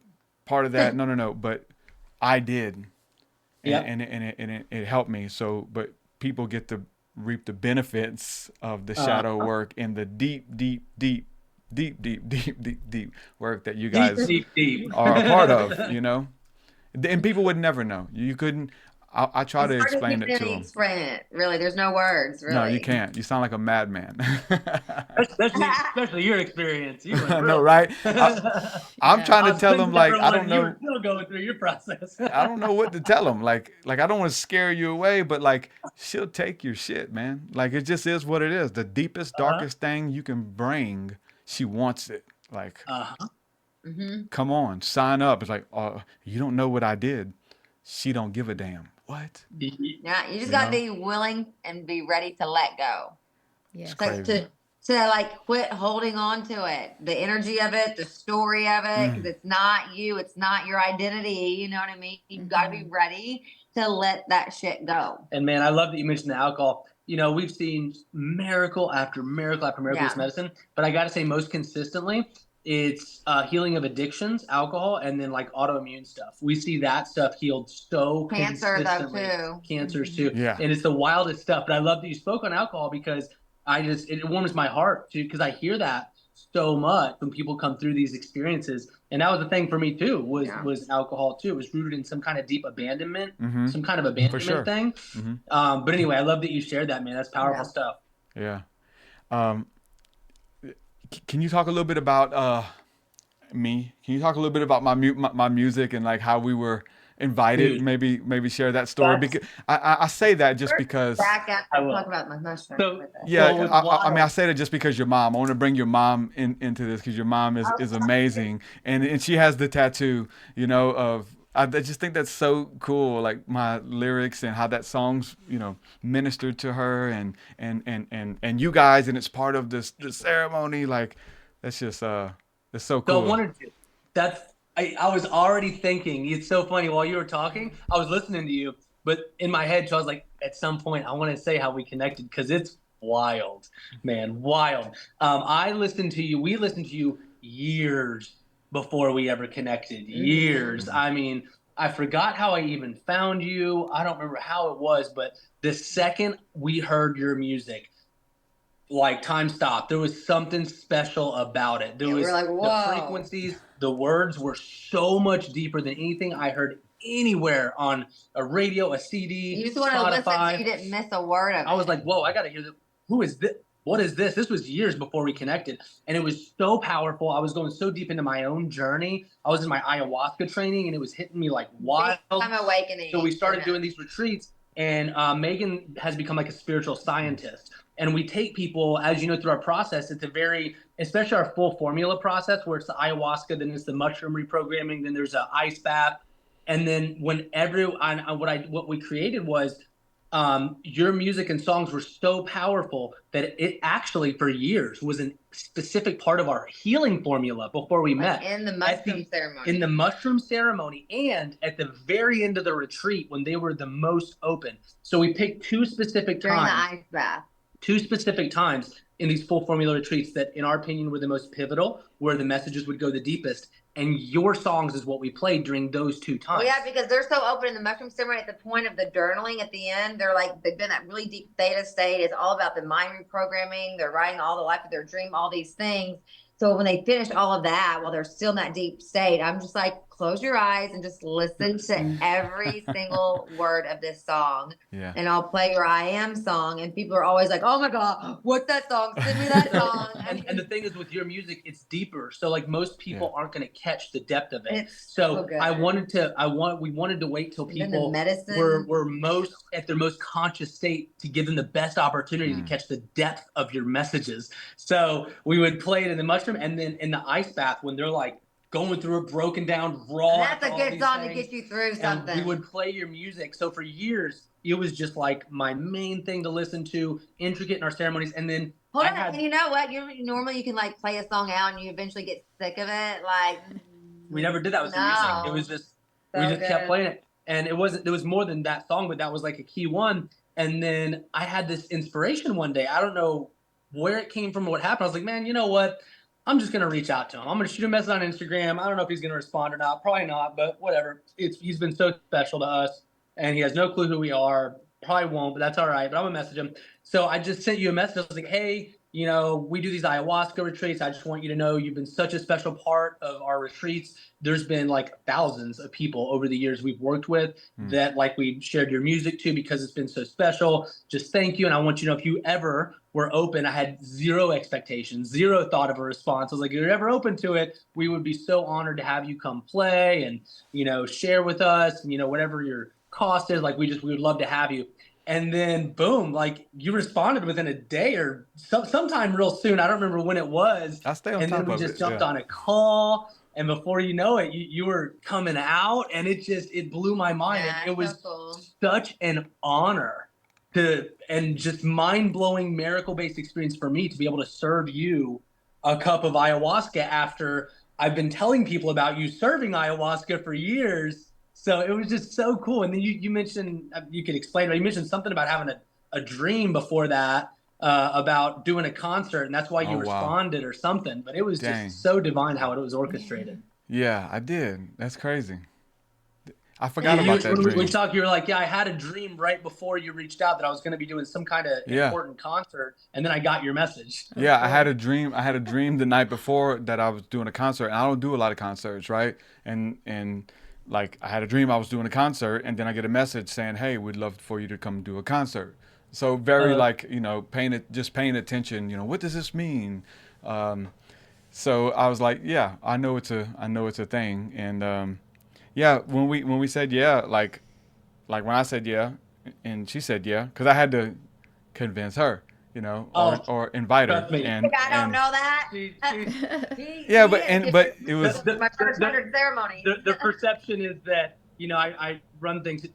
part of that. No. But I did. And it helped me. So, but people get to reap the benefits of the shadow work and the deep work that you guys are a part of, and people would never know. You couldn't. I try to explain it to them. Really, there's no words. Really, no, you can't. You sound like a madman. especially your experience. You I know, right? I'm trying to tell them, like, I don't know. You're still going through your process. I don't know what to tell them. Like I don't want to scare you away, but like, she'll take your shit, man. Like, it just is what it is. The deepest, darkest thing you can bring, she wants it. Like, come on, sign up. It's like, oh, you don't know what I did. She don't give a damn. What? Yeah, you just gotta be willing and be ready to let go. Yes. Like to like quit holding on to it, the energy of it, the story of it, because it's not you, it's not your identity. You know what I mean? You've got to be ready to let that shit go. And man, I love that you mentioned the alcohol. We've seen miracle after miracle after miracle with medicine, but I got to say, most consistently, it's healing of addictions, alcohol, and then like autoimmune stuff. We see that stuff healed so consistently. Cancers too. Yeah. And it's the wildest stuff. But I love that you spoke on alcohol, because it warms my heart too, because I hear that so much when people come through these experiences. And that was the thing for me too, was alcohol too. It was rooted in some kind of deep abandonment, some kind of abandonment thing. But anyway, I love that you shared that, man. That's powerful stuff. Yeah. Can you talk a little bit about me? Can you talk a little bit about my music and like how we were invited? Dude, maybe share that story, because I say that just because Back after I talk about my mushroom. I say that just because your mom. I want to bring your mom into this, because your mom is amazing, and she has the tattoo, of. I just think that's so cool, like my lyrics and how that song's, ministered to her and you guys, and it's part of the ceremony. Like, that's just it's so cool. So I wanted to. I was already thinking. It's so funny, while you were talking, I was listening to you, but in my head, so I was like, at some point, I want to say how we connected, because it's wild, man, wild. We listened to you years before we ever connected. Years. I mean, I forgot how I even found you. I don't remember how it was, but the second we heard your music, like time stopped. There was something special about it. There Yeah, was we're like, the whoa. frequencies, the words were so much deeper than anything I heard anywhere on a radio, a CD, You just want to listen Spotify. so you didn't miss a word of it. I was like, whoa, I got to hear this. Who is this? What is this? This was years before we connected. And it was so powerful. I was going so deep into my own journey. I was in my ayahuasca training and it was hitting me like wild. I'm awakening. So we started doing these retreats, and Megan has become like a spiritual scientist. And we take people, as you know, through our process. It's a very, especially our full formula process, where it's the ayahuasca, then it's the mushroom reprogramming, then there's an ice bath. And then what we created was, your music and songs were so powerful that it actually for years was a specific part of our healing formula before we met. In the mushroom ceremony. In the mushroom ceremony, and at the very end of the retreat when they were the most open. So we picked two specific during times. the ice bath. Two specific times in these full formula retreats that, in our opinion, were the most pivotal, where the messages would go the deepest. And your songs is what we played during those two times. Well, yeah, because they're so open in the mushroom ceremony. At the point of the journaling at the end, they've been that really deep theta state. It's all about the mind reprogramming. They're writing all the life of their dream, all these things. So when they finish all of that, while they're still in that deep state, I'm just like, close your eyes and just listen to every single word of this song. Yeah. And I'll play your I Am song. And people are always like, oh my God, what's that song? Send me that song. And the thing is, with your music, it's deeper. So like most people aren't going to catch the depth of it. It's so good. we wanted to wait till people were most at their most conscious state to give them the best opportunity to catch the depth of your messages. So we would play it in the mushroom, and then in the ice bath when they're like going through it, broken down, raw. That's a good song to get you through something. And we would play your music. So for years, it was just like my main thing to listen to, intricate in our ceremonies. And then hold on, and you know what? Normally you can like play a song out and you eventually get sick of it. Like we never did that with the music. It was just we just kept playing it. And there was more than that song, but that was like a key one. And then I had this inspiration one day. I don't know where it came from or what happened. I was like, man, you know what? I'm just going to reach out to him. I'm going to shoot a message on Instagram. I don't know if he's going to respond or not. Probably not, but whatever. He's been so special to us, and he has no clue who we are. Probably won't, but that's all right. But I'm going to message him. So I just sent you a message. I was like, hey, we do these ayahuasca retreats. I just want you to know you've been such a special part of our retreats. There's been like thousands of people over the years we've worked with that like we shared your music to because it's been so special. Just thank you. And I want you to know if you ever were open, I had zero expectations, zero thought of a response. I was like, if you're ever open to it, we would be so honored to have you come play and, share with us, and, whatever your cost is, like we would love to have you. And then boom, like you responded within a day or sometime real soon. I don't remember when it was. I stay on top of it. And then we just jumped on a call. And before you know it, you were coming out, and it blew my mind. Yeah, it was so cool. Such an honor and just mind-blowing miracle-based experience for me to be able to serve you a cup of ayahuasca after I've been telling people about you serving ayahuasca for years. So it was just so cool. And then you mentioned, you could explain, but you mentioned something about having a dream before that about doing a concert, and that's why you responded or something. But it was just so divine how it was orchestrated. Yeah, I did. That's crazy. I forgot about that dream. When we talked, you were like, yeah, I had a dream right before you reached out that I was going to be doing some kind of important concert, and then I got your message. Yeah, I had a dream. I had a dream the night before that I was doing a concert, and I don't do a lot of concerts, right? And like I had a dream I was doing a concert, and then I get a message saying, hey, we'd love for you to come do a concert. So very paying attention, what does this mean? So I was like, yeah, I know it's a thing. And when we said yeah, like when I said yeah and she said yeah, because I had to convince her, or invite her. And I don't know that. But it was my first 100 ceremony. The perception is that I run things.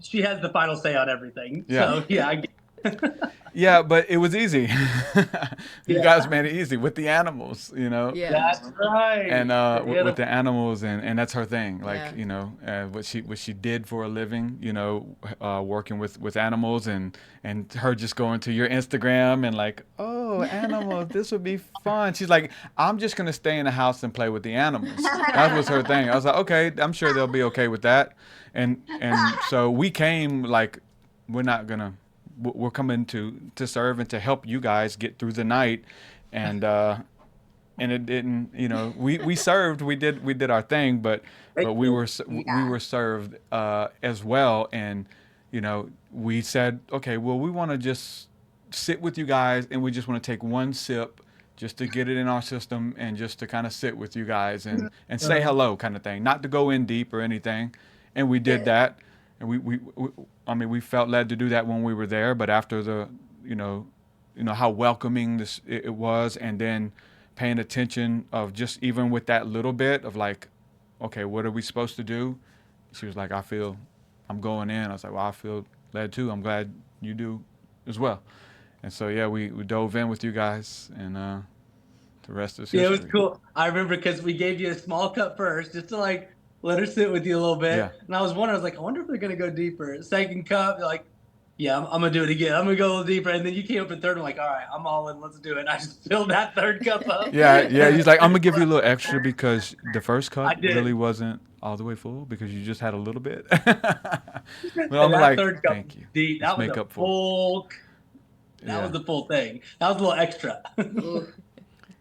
She has the final say on everything. Yeah. So yeah, Yeah, but it was easy. You Yeah. guys made it easy with the animals, Yeah. That's right. and The with the animal. animals, and that's her thing. Like, Yeah. what she did for a living, working with animals, and her just going to your Instagram and like, oh, animals, this would be fun. She's like, I'm just gonna stay in the house and play with the animals. That was her thing. I was like, okay, I'm sure they'll be okay with that. And so we came like, we're coming to serve and to help you guys get through the night, and it didn't, we served, we did our thing, but we were served as well. And we said, okay, well, we want to just sit with you guys, and we just want to take one sip just to get it in our system, and just to kind of sit with you guys and say hello, kind of thing, not to go in deep or anything. And we did that, and we felt led to do that when we were there, but after the how welcoming it was, and then paying attention of just even with that little bit of like, okay, what are we supposed to do? She was like, I'm going in. I was like, well, I feel led too. I'm glad you do as well. And so, yeah, we dove in with you guys, and the rest is history. Yeah, it was cool. I remember because we gave you a small cup first, just to like let her sit with you a little bit. Yeah. And I was wondering, I was like, I wonder if they're gonna go deeper. Second cup, you're like, yeah, I'm gonna do it again. I'm gonna go a little deeper. And then you came up in third. I'm like, all right, I'm all in. Let's do it. And I just filled that third cup up. Yeah. He's like, I'm gonna give you a little extra because the first cup I did. really wasn't all the way full because you just had a little bit. But I'm like, third cup thank you. Deep. That was make the up for full. That was the full thing. That was a little extra.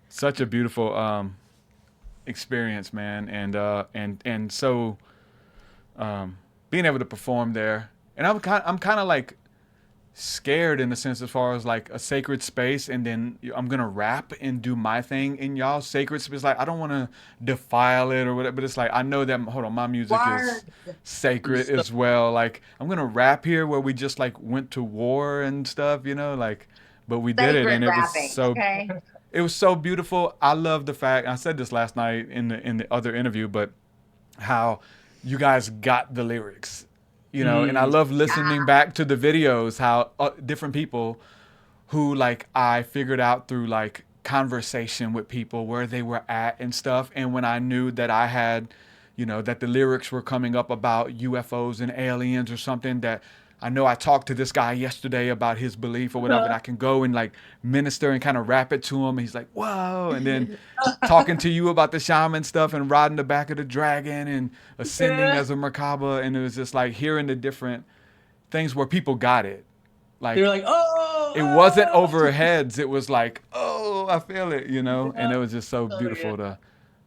Such a beautiful experience, man, and so being able to perform there, and I'm kind of like scared in the sense as far as like a sacred space, and then I'm gonna rap and do my thing in y'all's sacred space. Like, I don't want to defile it or whatever, but it's like, I know that my music is sacred as well. Like, I'm gonna rap here where we just like went to war and stuff, like, but we did it, and it was so. Okay. It was so beautiful. I love the fact, I said this last night in the other interview, but how you guys got the lyrics, and I love listening back to the videos, how different people who like I figured out through like conversation with people where they were at and stuff. And when I knew that I had, that the lyrics were coming up about UFOs and aliens or something, that I know I talked to this guy yesterday about his belief or whatever, and I can go and like minister and kind of rap it to him. And he's like, whoa. And then talking to you about the shaman stuff and riding the back of the dragon and ascending as a Merkaba. And it was just like hearing the different things where people got it. Like, They're like, oh, it wasn't over heads. It was like, oh, I feel it, and it was just so beautiful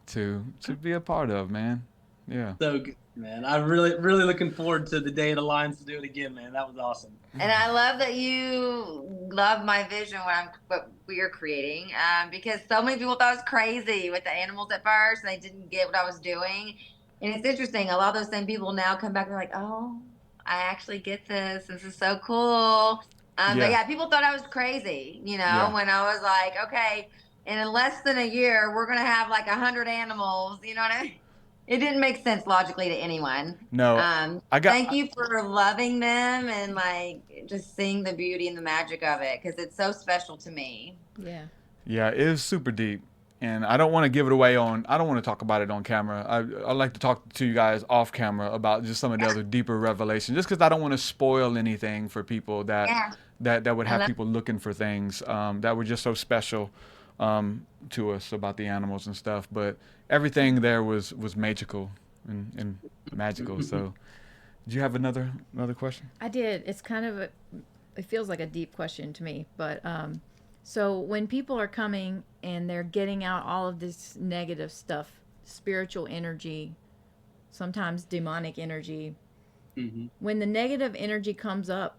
to be a part of, man. Yeah. So good, man. I'm really, really looking forward to the day it aligns to do it again, man. That was awesome. And I love that you love my vision, what we're creating, because so many people thought I was crazy with the animals at first, and they didn't get what I was doing. And it's interesting. A lot of those same people now come back and they're like, oh, I actually get this. This is so cool. But yeah, people thought I was crazy, when I was like, okay, and in less than a year, we're going to have like 100 animals. You know what I mean? It didn't make sense logically to anyone. No. Thank you for loving them and like just seeing the beauty and the magic of it, because it's so special to me. Yeah. Yeah, it is super deep. And I don't want to give it away I don't want to talk about it on camera. I like to talk to you guys off camera about just some of the other deeper revelations, just because I don't want to spoil anything for people that would have people looking for things that were just so special to us about the animals and stuff. But everything there was magical and magical. So did you have another question? I did. It's kind of it feels like a deep question to me, but so when people are coming and they're getting out all of this negative stuff, spiritual energy, sometimes demonic energy, when the negative energy comes up,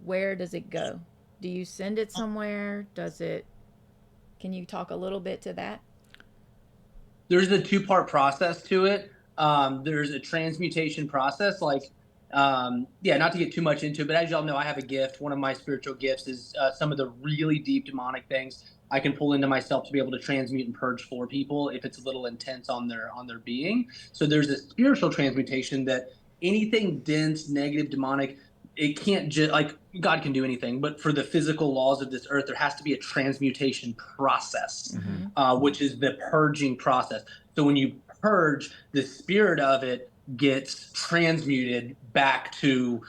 where does it go? Do you send it somewhere? Can you talk a little bit to that? There's a 2-part process to it. There's a transmutation process, like, not to get too much into it, but as y'all know, I have a gift. One of my spiritual gifts is some of the really deep demonic things I can pull into myself to be able to transmute and purge for people if it's a little intense on their being. So there's a spiritual transmutation that anything dense, negative, demonic, it can't just like God can do anything, but for the physical laws of this earth, there has to be a transmutation process, which is the purging process. So when you purge, the spirit of it gets transmuted back to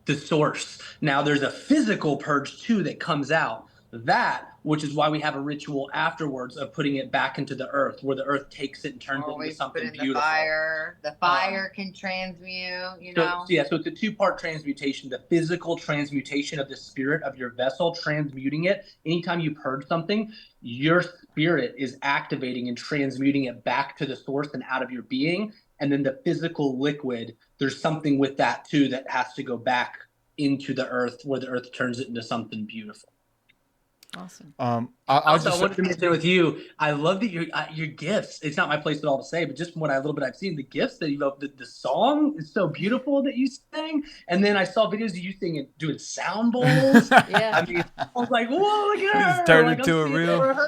the source. Now there's a physical purge too that comes out. That, which is why we have a ritual afterwards of putting it back into the earth, where the earth takes it and turns it into something put in beautiful. The fire can transmute, you know. So it's a two-part transmutation: the physical transmutation of the spirit of your vessel, transmuting it. Anytime you purge something, your spirit is activating and transmuting it back to the source and out of your being. And then the physical liquid, there's something with that too that has to go back into the earth, where the earth turns it into something beautiful. Awesome. I wanted to mention with you, I love that your gifts. It's not my place at all to say, but just from what a little bit I've seen, the gifts that you love, the song is so beautiful that you sing. And then I saw videos of you singing, doing sound bowls. Yeah. I mean, I was like, whoa, look at her! He's turned like, into a real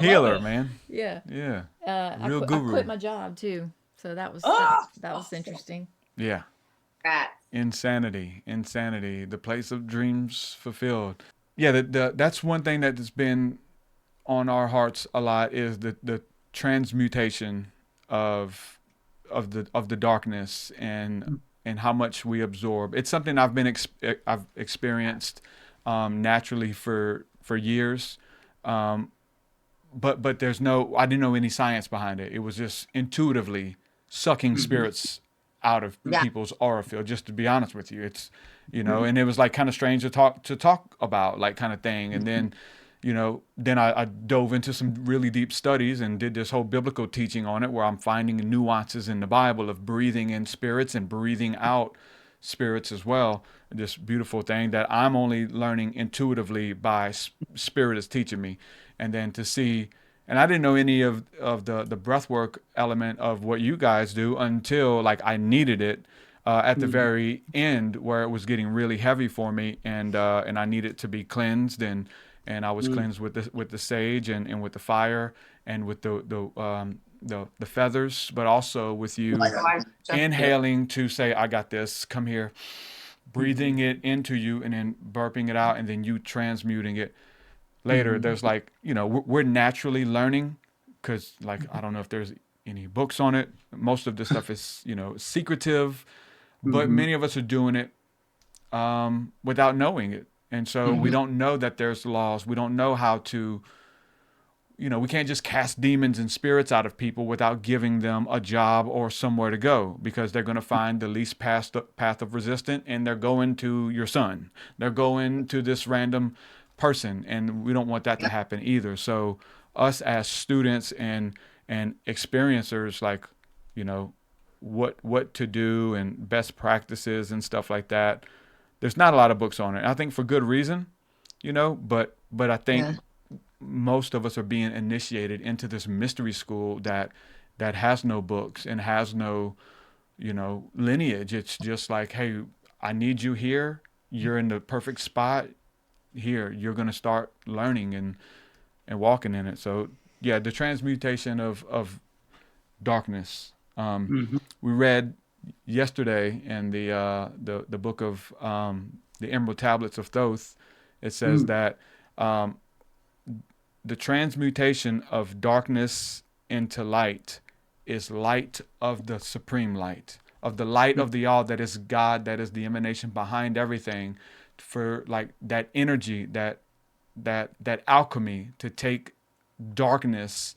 healer, man. Yeah. Yeah. I guru. quit my job too, so that was interesting. Yeah. Insanity. The place of dreams fulfilled. Yeah, that's one thing that has been on our hearts a lot is the transmutation of the darkness and how much we absorb. It's something I've experienced naturally for years, but I didn't know any science behind it. It was just intuitively sucking spirits out of people's aura field. Just to be honest with you, it's and it was like kind of strange to talk about, like, kind of thing. And then then I dove into some really deep studies and did this whole biblical teaching on it, where I'm finding nuances in the Bible of breathing in spirits and breathing out spirits as well. This beautiful thing that I'm only learning intuitively by Spirit is teaching me. And then to see, and I didn't know any of the breathwork element of what you guys do until, like, I needed it at the very end, where it was getting really heavy for me, and I needed to be cleansed, and I was cleansed with the sage and with the fire and with the feathers, but also with you inhaling to say, I got this, come here, breathing it into you, and then burping it out, and then you transmuting it later. There's like, we're naturally learning, because, like, I don't know if there's any books on it. Most of this stuff is, secretive, but many of us are doing it without knowing it. And so we don't know that there's laws. We don't know how to, we can't just cast demons and spirits out of people without giving them a job or somewhere to go, because they're going to find the least path of resistance, and they're going to your son. They're going to this random person, and we don't want that to happen either. So us as students and experiencers, like, what to do and best practices and stuff like that. There's not a lot of books on it. I think for good reason, but I think most of us are being initiated into this mystery school that has no books and has no, lineage. It's just like, hey, I need you here. You're in the perfect spot here. You're going to start learning and walking in it. So yeah, the transmutation of darkness. We read yesterday in the book of the Emerald Tablets of Thoth. It says that the transmutation of darkness into light is light of the supreme light, of the light of the all that is God, that is the emanation behind everything, for like that energy, that alchemy to take darkness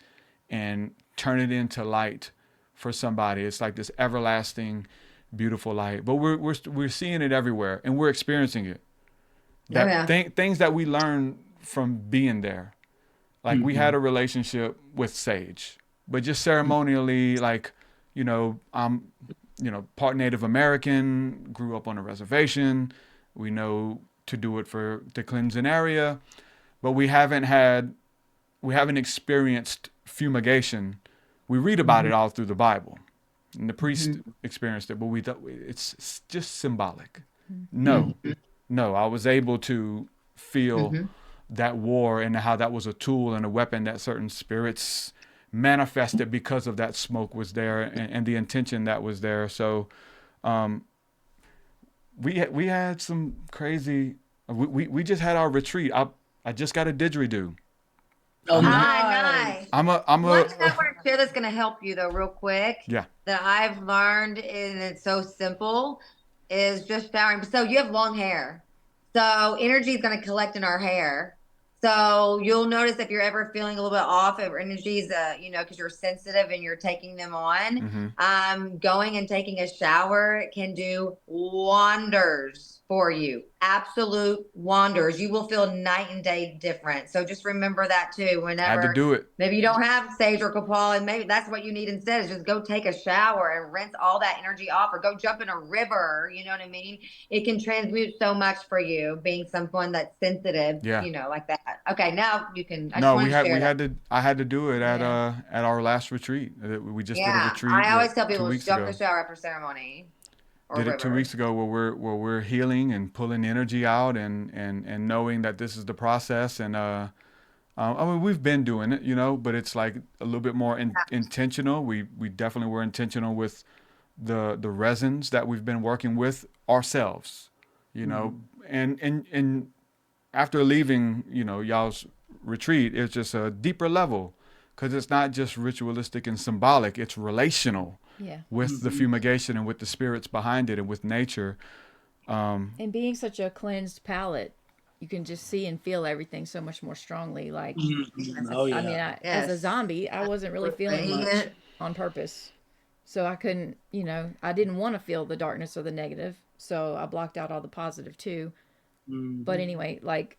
and turn it into light for somebody. It's like this everlasting, beautiful light. But we're seeing it everywhere, and we're experiencing it. Things that we learn from being there. Like we had a relationship with Sage, but just ceremonially, like, I'm, part Native American, grew up on a reservation. We know to do it to cleanse an area, but we haven't experienced fumigation. We read about it all through the Bible, and the priest experienced it, but we thought it's just symbolic. No, I was able to feel that war and how that was a tool and a weapon that certain spirits manifested because of that smoke was there and the intention that was there. So we had some crazy. We just had our retreat. I just got a didgeridoo. Oh, Nice. I'm One thing I a want to share that's going to help you though, real quick. yeah. That I've learned, and it's so simple, is just showering. So you have long hair, so energy is going to collect in our hair. So you'll notice if you're ever feeling a little bit off, if energy's, because you're sensitive and you're taking them on, going and taking a shower can do wonders for you. Absolute wonders. You will feel night and day difference. So just remember that too. Had to do it. Maybe you don't have sage or copal, and maybe that's what you need instead, is just go take a shower and rinse all that energy off, or go jump in a river. You know what I mean? It can transmute so much for you, being someone that's sensitive, Yeah. like that. Okay, now you can. No, we had to. I had to do it at our last retreat. We just did a retreat. I always tell people, 2 weeks jump ago. in the shower after ceremony. Or Did it river. 2 weeks ago where we're healing and pulling energy out and knowing that this is the process. And I mean, we've been doing it, but it's like a little bit more intentional. We definitely were intentional with the resins that we've been working with ourselves, and after leaving, y'all's retreat, it's just a deeper level, because it's not just ritualistic and symbolic, it's relational. Yeah. With the fumigation and with the spirits behind it and with nature. And being such a cleansed palette, you can just see and feel everything so much more strongly. Like, Oh, yeah. I mean, as a zombie, I wasn't really feeling much on purpose. So I couldn't, I didn't want to feel the darkness or the negative. So I blocked out all the positive too. But anyway, like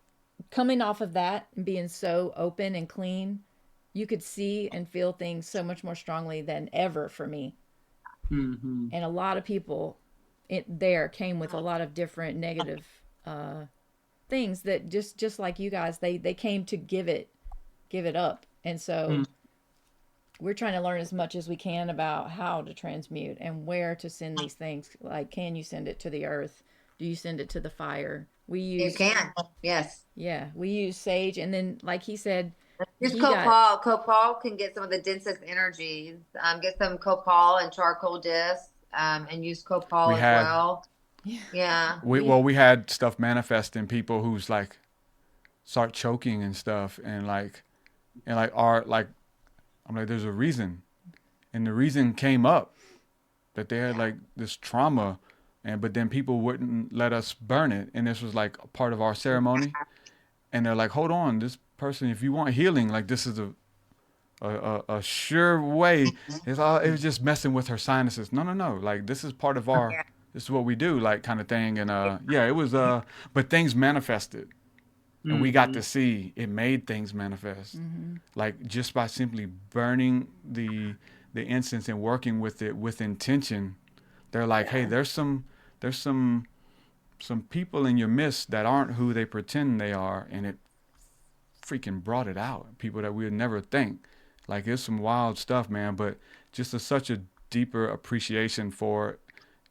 coming off of that and being so open and clean, you could see and feel things so much more strongly than ever for me. And a lot of people there came with a lot of different negative things that just like you guys, they came to give it up. And so we're trying to learn as much as we can about how to transmute and where to send these things. Like, can you send it to the earth? Do you send it to the fire? You can. Yes. Yeah, we use sage, and then like he said, Use copal. Copal can get some of the densest energies. Get some copal and charcoal discs, and use copal as well. Yeah. We had stuff manifest in people who's like start choking and stuff, and I'm like, there's a reason, and the reason came up that they had like this trauma, but then people wouldn't let us burn it, and this was like a part of our ceremony, and they're like, hold on, this person, if you want healing, like this is a sure way. It was just messing with her sinuses. No, like this is part of our, this is what we do, like kind of thing. And it was but things manifested, and we got to see it made things manifest, like just by simply burning the incense and working with it with intention. They're like, hey, there's some people in your midst that aren't who they pretend they are, and it freaking brought it out. People that we would never think. Like, it's some wild stuff, man, but just such a deeper appreciation for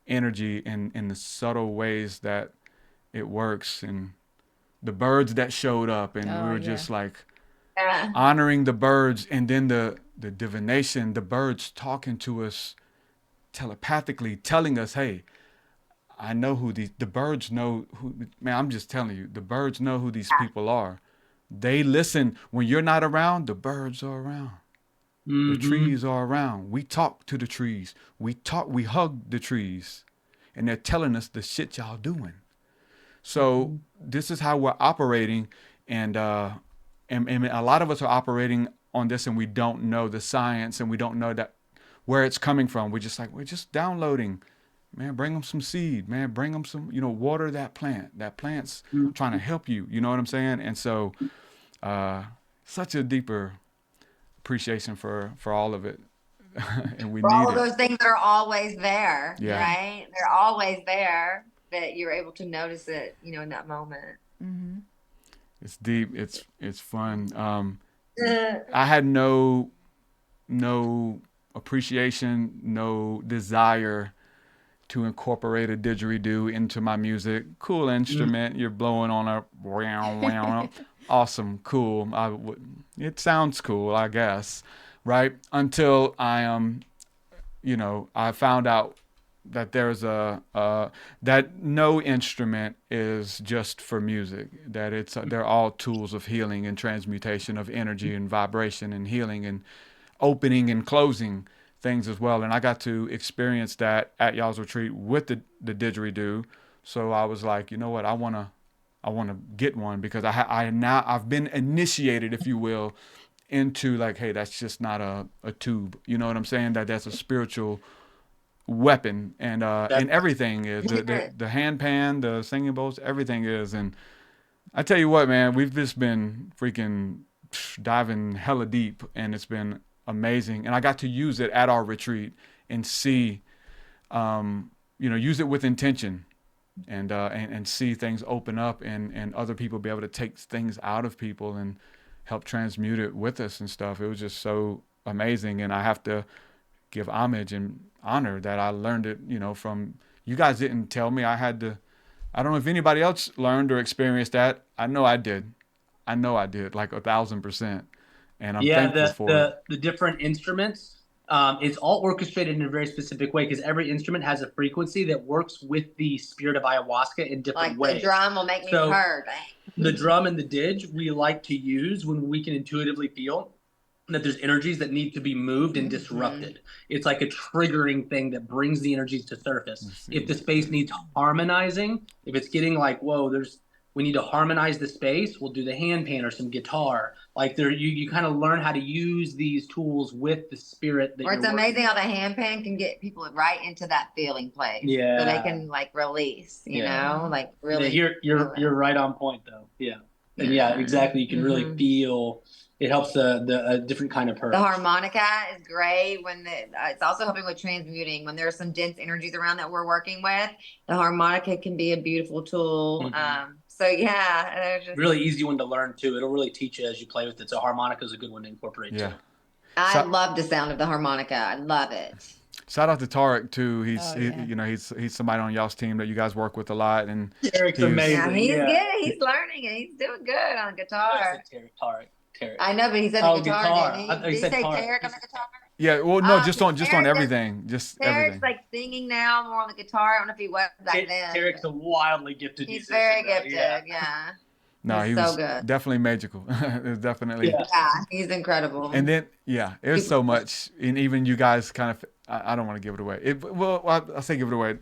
energy and in the subtle ways that it works, and the birds that showed up, and we were just like honoring the birds, and then the divination, the birds talking to us telepathically, telling us, hey, I know who the birds know who, man, I'm just telling you, the birds know who these people are. They listen. When you're not around, the birds are around. The trees are around. We talk to the trees. We hug the trees, and they're telling us the shit y'all doing. So this is how we're operating, and a lot of us are operating on this, and we don't know the science, and we don't know that where it's coming from. We're just downloading. Man, bring them some seed, man. Bring them some, water that plant. That plant's trying to help you. You know what I'm saying? And so, such a deeper appreciation for all of it. And we need all it. Those things that are always there, Yeah. right? They're always there, that you're able to notice it, in that moment. It's deep. It's fun. I had no appreciation, no desire to incorporate a didgeridoo into my music. Cool instrument. You're blowing on a wow. Awesome. Cool. It sounds cool, I guess. Right? Until I I found out that there's that no instrument is just for music, that they're all tools of healing and transmutation of energy and vibration and healing and opening and closing things as well. And I got to experience that at y'all's retreat with the didgeridoo. So I was like, you know what, I want to get one, because I've been initiated, if you will, into like, hey, that's just not a tube. You know what I'm saying? That's a spiritual weapon, and everything is the handpan, the singing bowls, everything is. And I tell you what, man, we've just been freaking diving hella deep, and it's been amazing. And I got to use it at our retreat and see, use it with intention, and see things open up, and other people be able to take things out of people and help transmute it with us and stuff. It was just so amazing, and I have to give homage and honor that I learned it, from you guys. Didn't tell me I had to. I don't know if anybody else learned or experienced that. I know I did, like 1,000%, and I'm thankful for it. The different instruments. It's all orchestrated in a very specific way, because every instrument has a frequency that works with the spirit of ayahuasca in different ways. Like the drum will make me purge. The drum and the didge we like to use when we can intuitively feel that there's energies that need to be moved and disrupted. It's like a triggering thing that brings the energies to surface. If the space needs harmonizing, if it's getting like, whoa, we need to harmonize the space, we'll do the handpan or some guitar. Like you kind of learn how to use these tools with the spirit. Or it's amazing how the handpan can get people right into that feeling place. Yeah. So they can like release, you know, like really. Yeah, you're right on point though. Yeah. And yeah, exactly. You can really feel. It helps a different kind of purge. The harmonica is great when it's also helping with transmuting. When there are some dense energies around that we're working with, the harmonica can be a beautiful tool. So yeah, they're just really easy one to learn too. It'll really teach you as you play with it. So harmonica is a good one to incorporate too. I love the sound of the harmonica. I love it. Shout out to Tarek too. He's somebody on y'all's team that you guys work with a lot. And Tarek's amazing. Yeah, good. He's learning and he's doing good on guitar. Tarek. I know, but he said the guitar. Didn't he? Did he say Tarek on the guitar? Yeah, well, no, just on everything. Just Tarek's everything. like singing now more on the guitar. I don't know if he was back then. Tarek's a wildly gifted musician. He's very gifted, yeah. No, he was so good. Definitely magical. It was definitely. Yeah, he's incredible. And then, it was so much. And even you guys kind of, I don't want to give it away. I'll say give it away.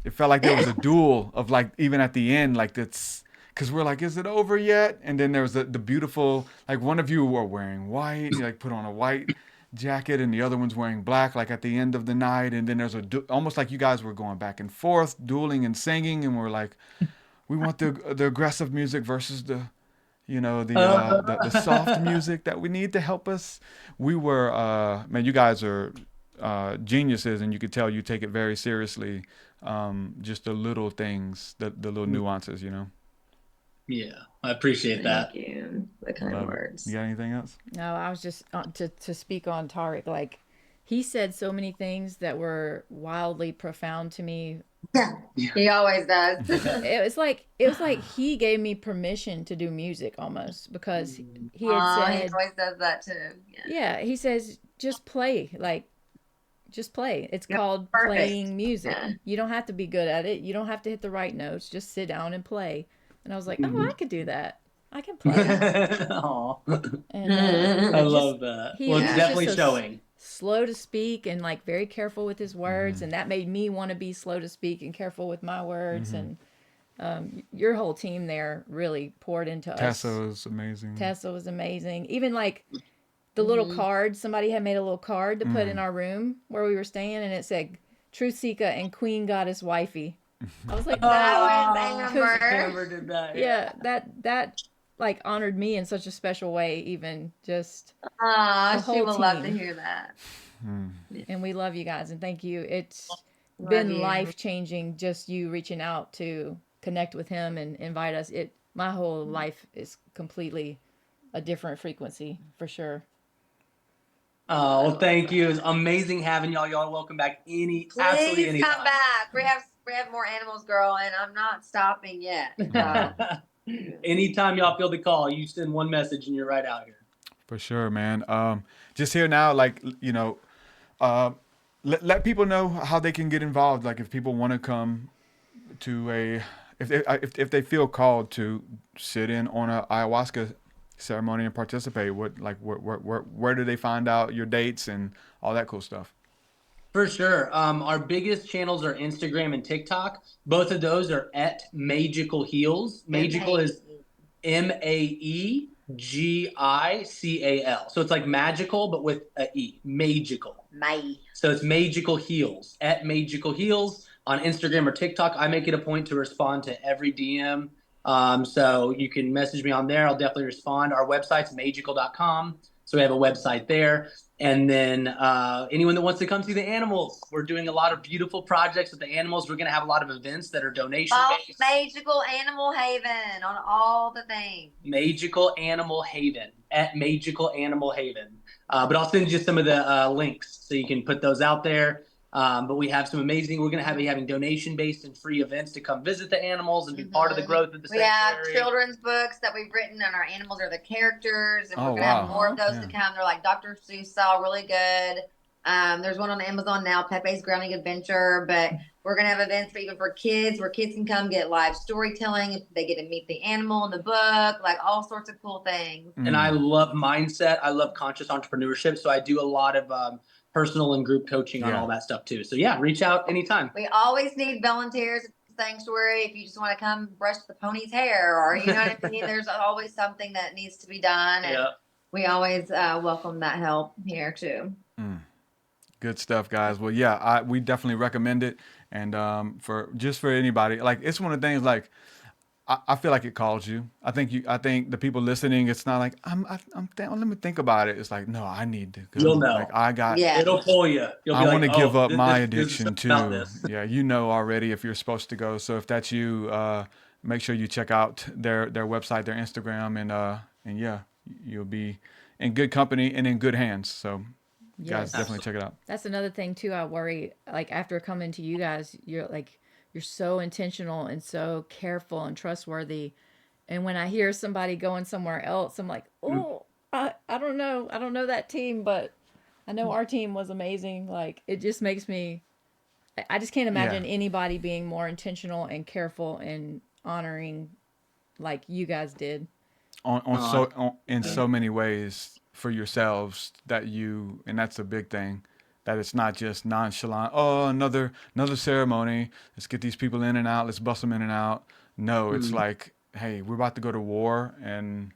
It felt like there was a duel of like, even at the end, like that's, because we're like, is it over yet? And then there was the beautiful, like one of you were wearing white, you like put on a white jacket, and the other one's wearing black, like at the end of the night. And then there's almost like you guys were going back and forth, dueling and singing, and we're like, we want the aggressive music versus the soft music that we need to help us. We were, man, you guys are geniuses, and you could tell you take it very seriously. Just the little things, the little nuances, Yeah, I appreciate that. Thank you. The kind words. You got anything else? No, I was just to speak on Tarek. Like, he said so many things that were wildly profound to me. He always does. It was like he gave me permission to do music almost, because he had said he always does that too. Yeah, he says just play, just play. It's called playing music. Yeah. You don't have to be good at it. You don't have to hit the right notes. Just sit down and play. And I was like, oh, I could do that. I can play. And, I love that. Well, it's definitely showing. Slow to speak and like very careful with his words, and that made me want to be slow to speak and careful with my words. And your whole team there really poured into us. Tessa was amazing. Even like the little card, somebody had made a little card to put in our room where we were staying, and it said Truth Seeker and Queen Goddess Wifey. I was like, Amber did that. Yeah, that like honored me in such a special way. Even just she will love to hear that. And we love you guys, and thank you. It's been life changing. Just you reaching out to connect with him and invite us. My whole life is completely a different frequency for sure. Oh, well, thank you. It's amazing having y'all. Y'all are welcome back absolutely anytime. Please come back. We have more animals, girl, and I'm not stopping yet. Anytime y'all feel the call, you send one message and you're right out here. For sure, man. Just here now, like, let people know how they can get involved. Like if people want to come to if they feel called to sit in on a ayahuasca ceremony and participate, where do they find out your dates and all that cool stuff? For sure. Our biggest channels are Instagram and TikTok. Both of those are at Magical Heals. Magical is Magical. So it's like magical, but with a E. Magical. So it's Magical Heals. At Magical Heals on Instagram or TikTok. I make it a point to respond to every DM. So you can message me on there. I'll definitely respond. Our website's magical.com. So we have a website there. And then anyone that wants to come see the animals, we're doing a lot of beautiful projects with the animals. We're going to have a lot of events that are donation-based. Magical Animal Haven on all the things. Magical Animal Haven, at Magical Animal Haven. But I'll send you some of the links so you can put those out there. But we have some amazing, we're going to be having donation-based and free events to come visit the animals and be part of the growth of the sanctuary. We have children's books that we've written, and our animals are the characters, and we're going to have more of those to come. They're like Dr. Seuss style, really good. There's one on Amazon now, Pepe's Grounding Adventure, but we're going to have events even for kids where kids can come get live storytelling. If they get to meet the animal in the book, like all sorts of cool things. And I love mindset. I love conscious entrepreneurship. So I do a lot of personal and group coaching on all that stuff too. So yeah, reach out anytime. We always need volunteers at the sanctuary. If you just want to come brush the pony's hair, or you know what I mean, there's always something that needs to be done. And we always welcome that help here too. Good stuff, guys. Well, yeah, we definitely recommend it. And for anybody, like it's one of the things, like I feel like it calls you. I think the people listening, it's not like I'm let me think about it. It's like, no, I need to go. You'll know. Like it'll pull you. I want to give up my addiction too. Yeah, you know already if you're supposed to go. So if that's you, make sure you check out their website, their Instagram, and yeah, you'll be in good company and in good hands. So guys, definitely check it out. That's another thing too. I worry, like after coming to you guys, you're so intentional and so careful and trustworthy. And when I hear somebody going somewhere else, I'm like, oh, I don't know. I don't know that team, but I know our team was amazing. Like, it just makes me, I just can't imagine anybody being more intentional and careful and honoring like you guys did. In so many ways for yourselves and that's a big thing. That it's not just nonchalant. Oh, another ceremony. Let's get these people in and out. Let's bust them in and out. No, it's like, hey, we're about to go to war, and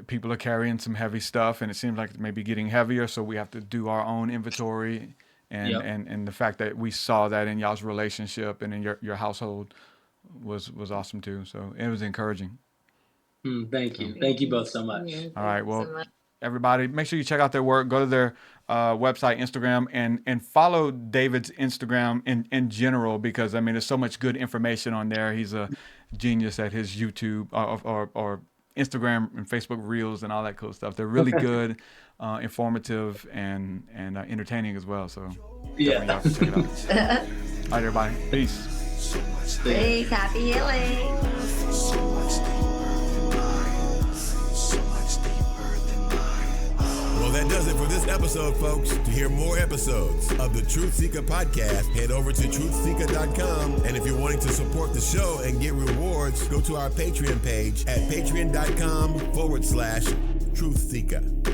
people are carrying some heavy stuff, and it seems like it may be getting heavier. So we have to do our own inventory, and the fact that we saw that in y'all's relationship and in your household was awesome too. So it was encouraging. Thank you. Thank you both so much. All right. Well, everybody, make sure you check out their work. Go to their website, Instagram, and follow David's Instagram in general, because I mean, there's so much good information on there. He's a genius at his YouTube or Instagram and Facebook Reels and all that cool stuff. They're really good, informative, and entertaining as well. So definitely y'all can check it out. All right, everybody. Peace. Peace. Happy healing. Well, that does it for this episode, folks. To hear more episodes of the Truth Seeker podcast, head over to truthseeker.com. And if you're wanting to support the show and get rewards, go to our Patreon page at patreon.com/truthseeker.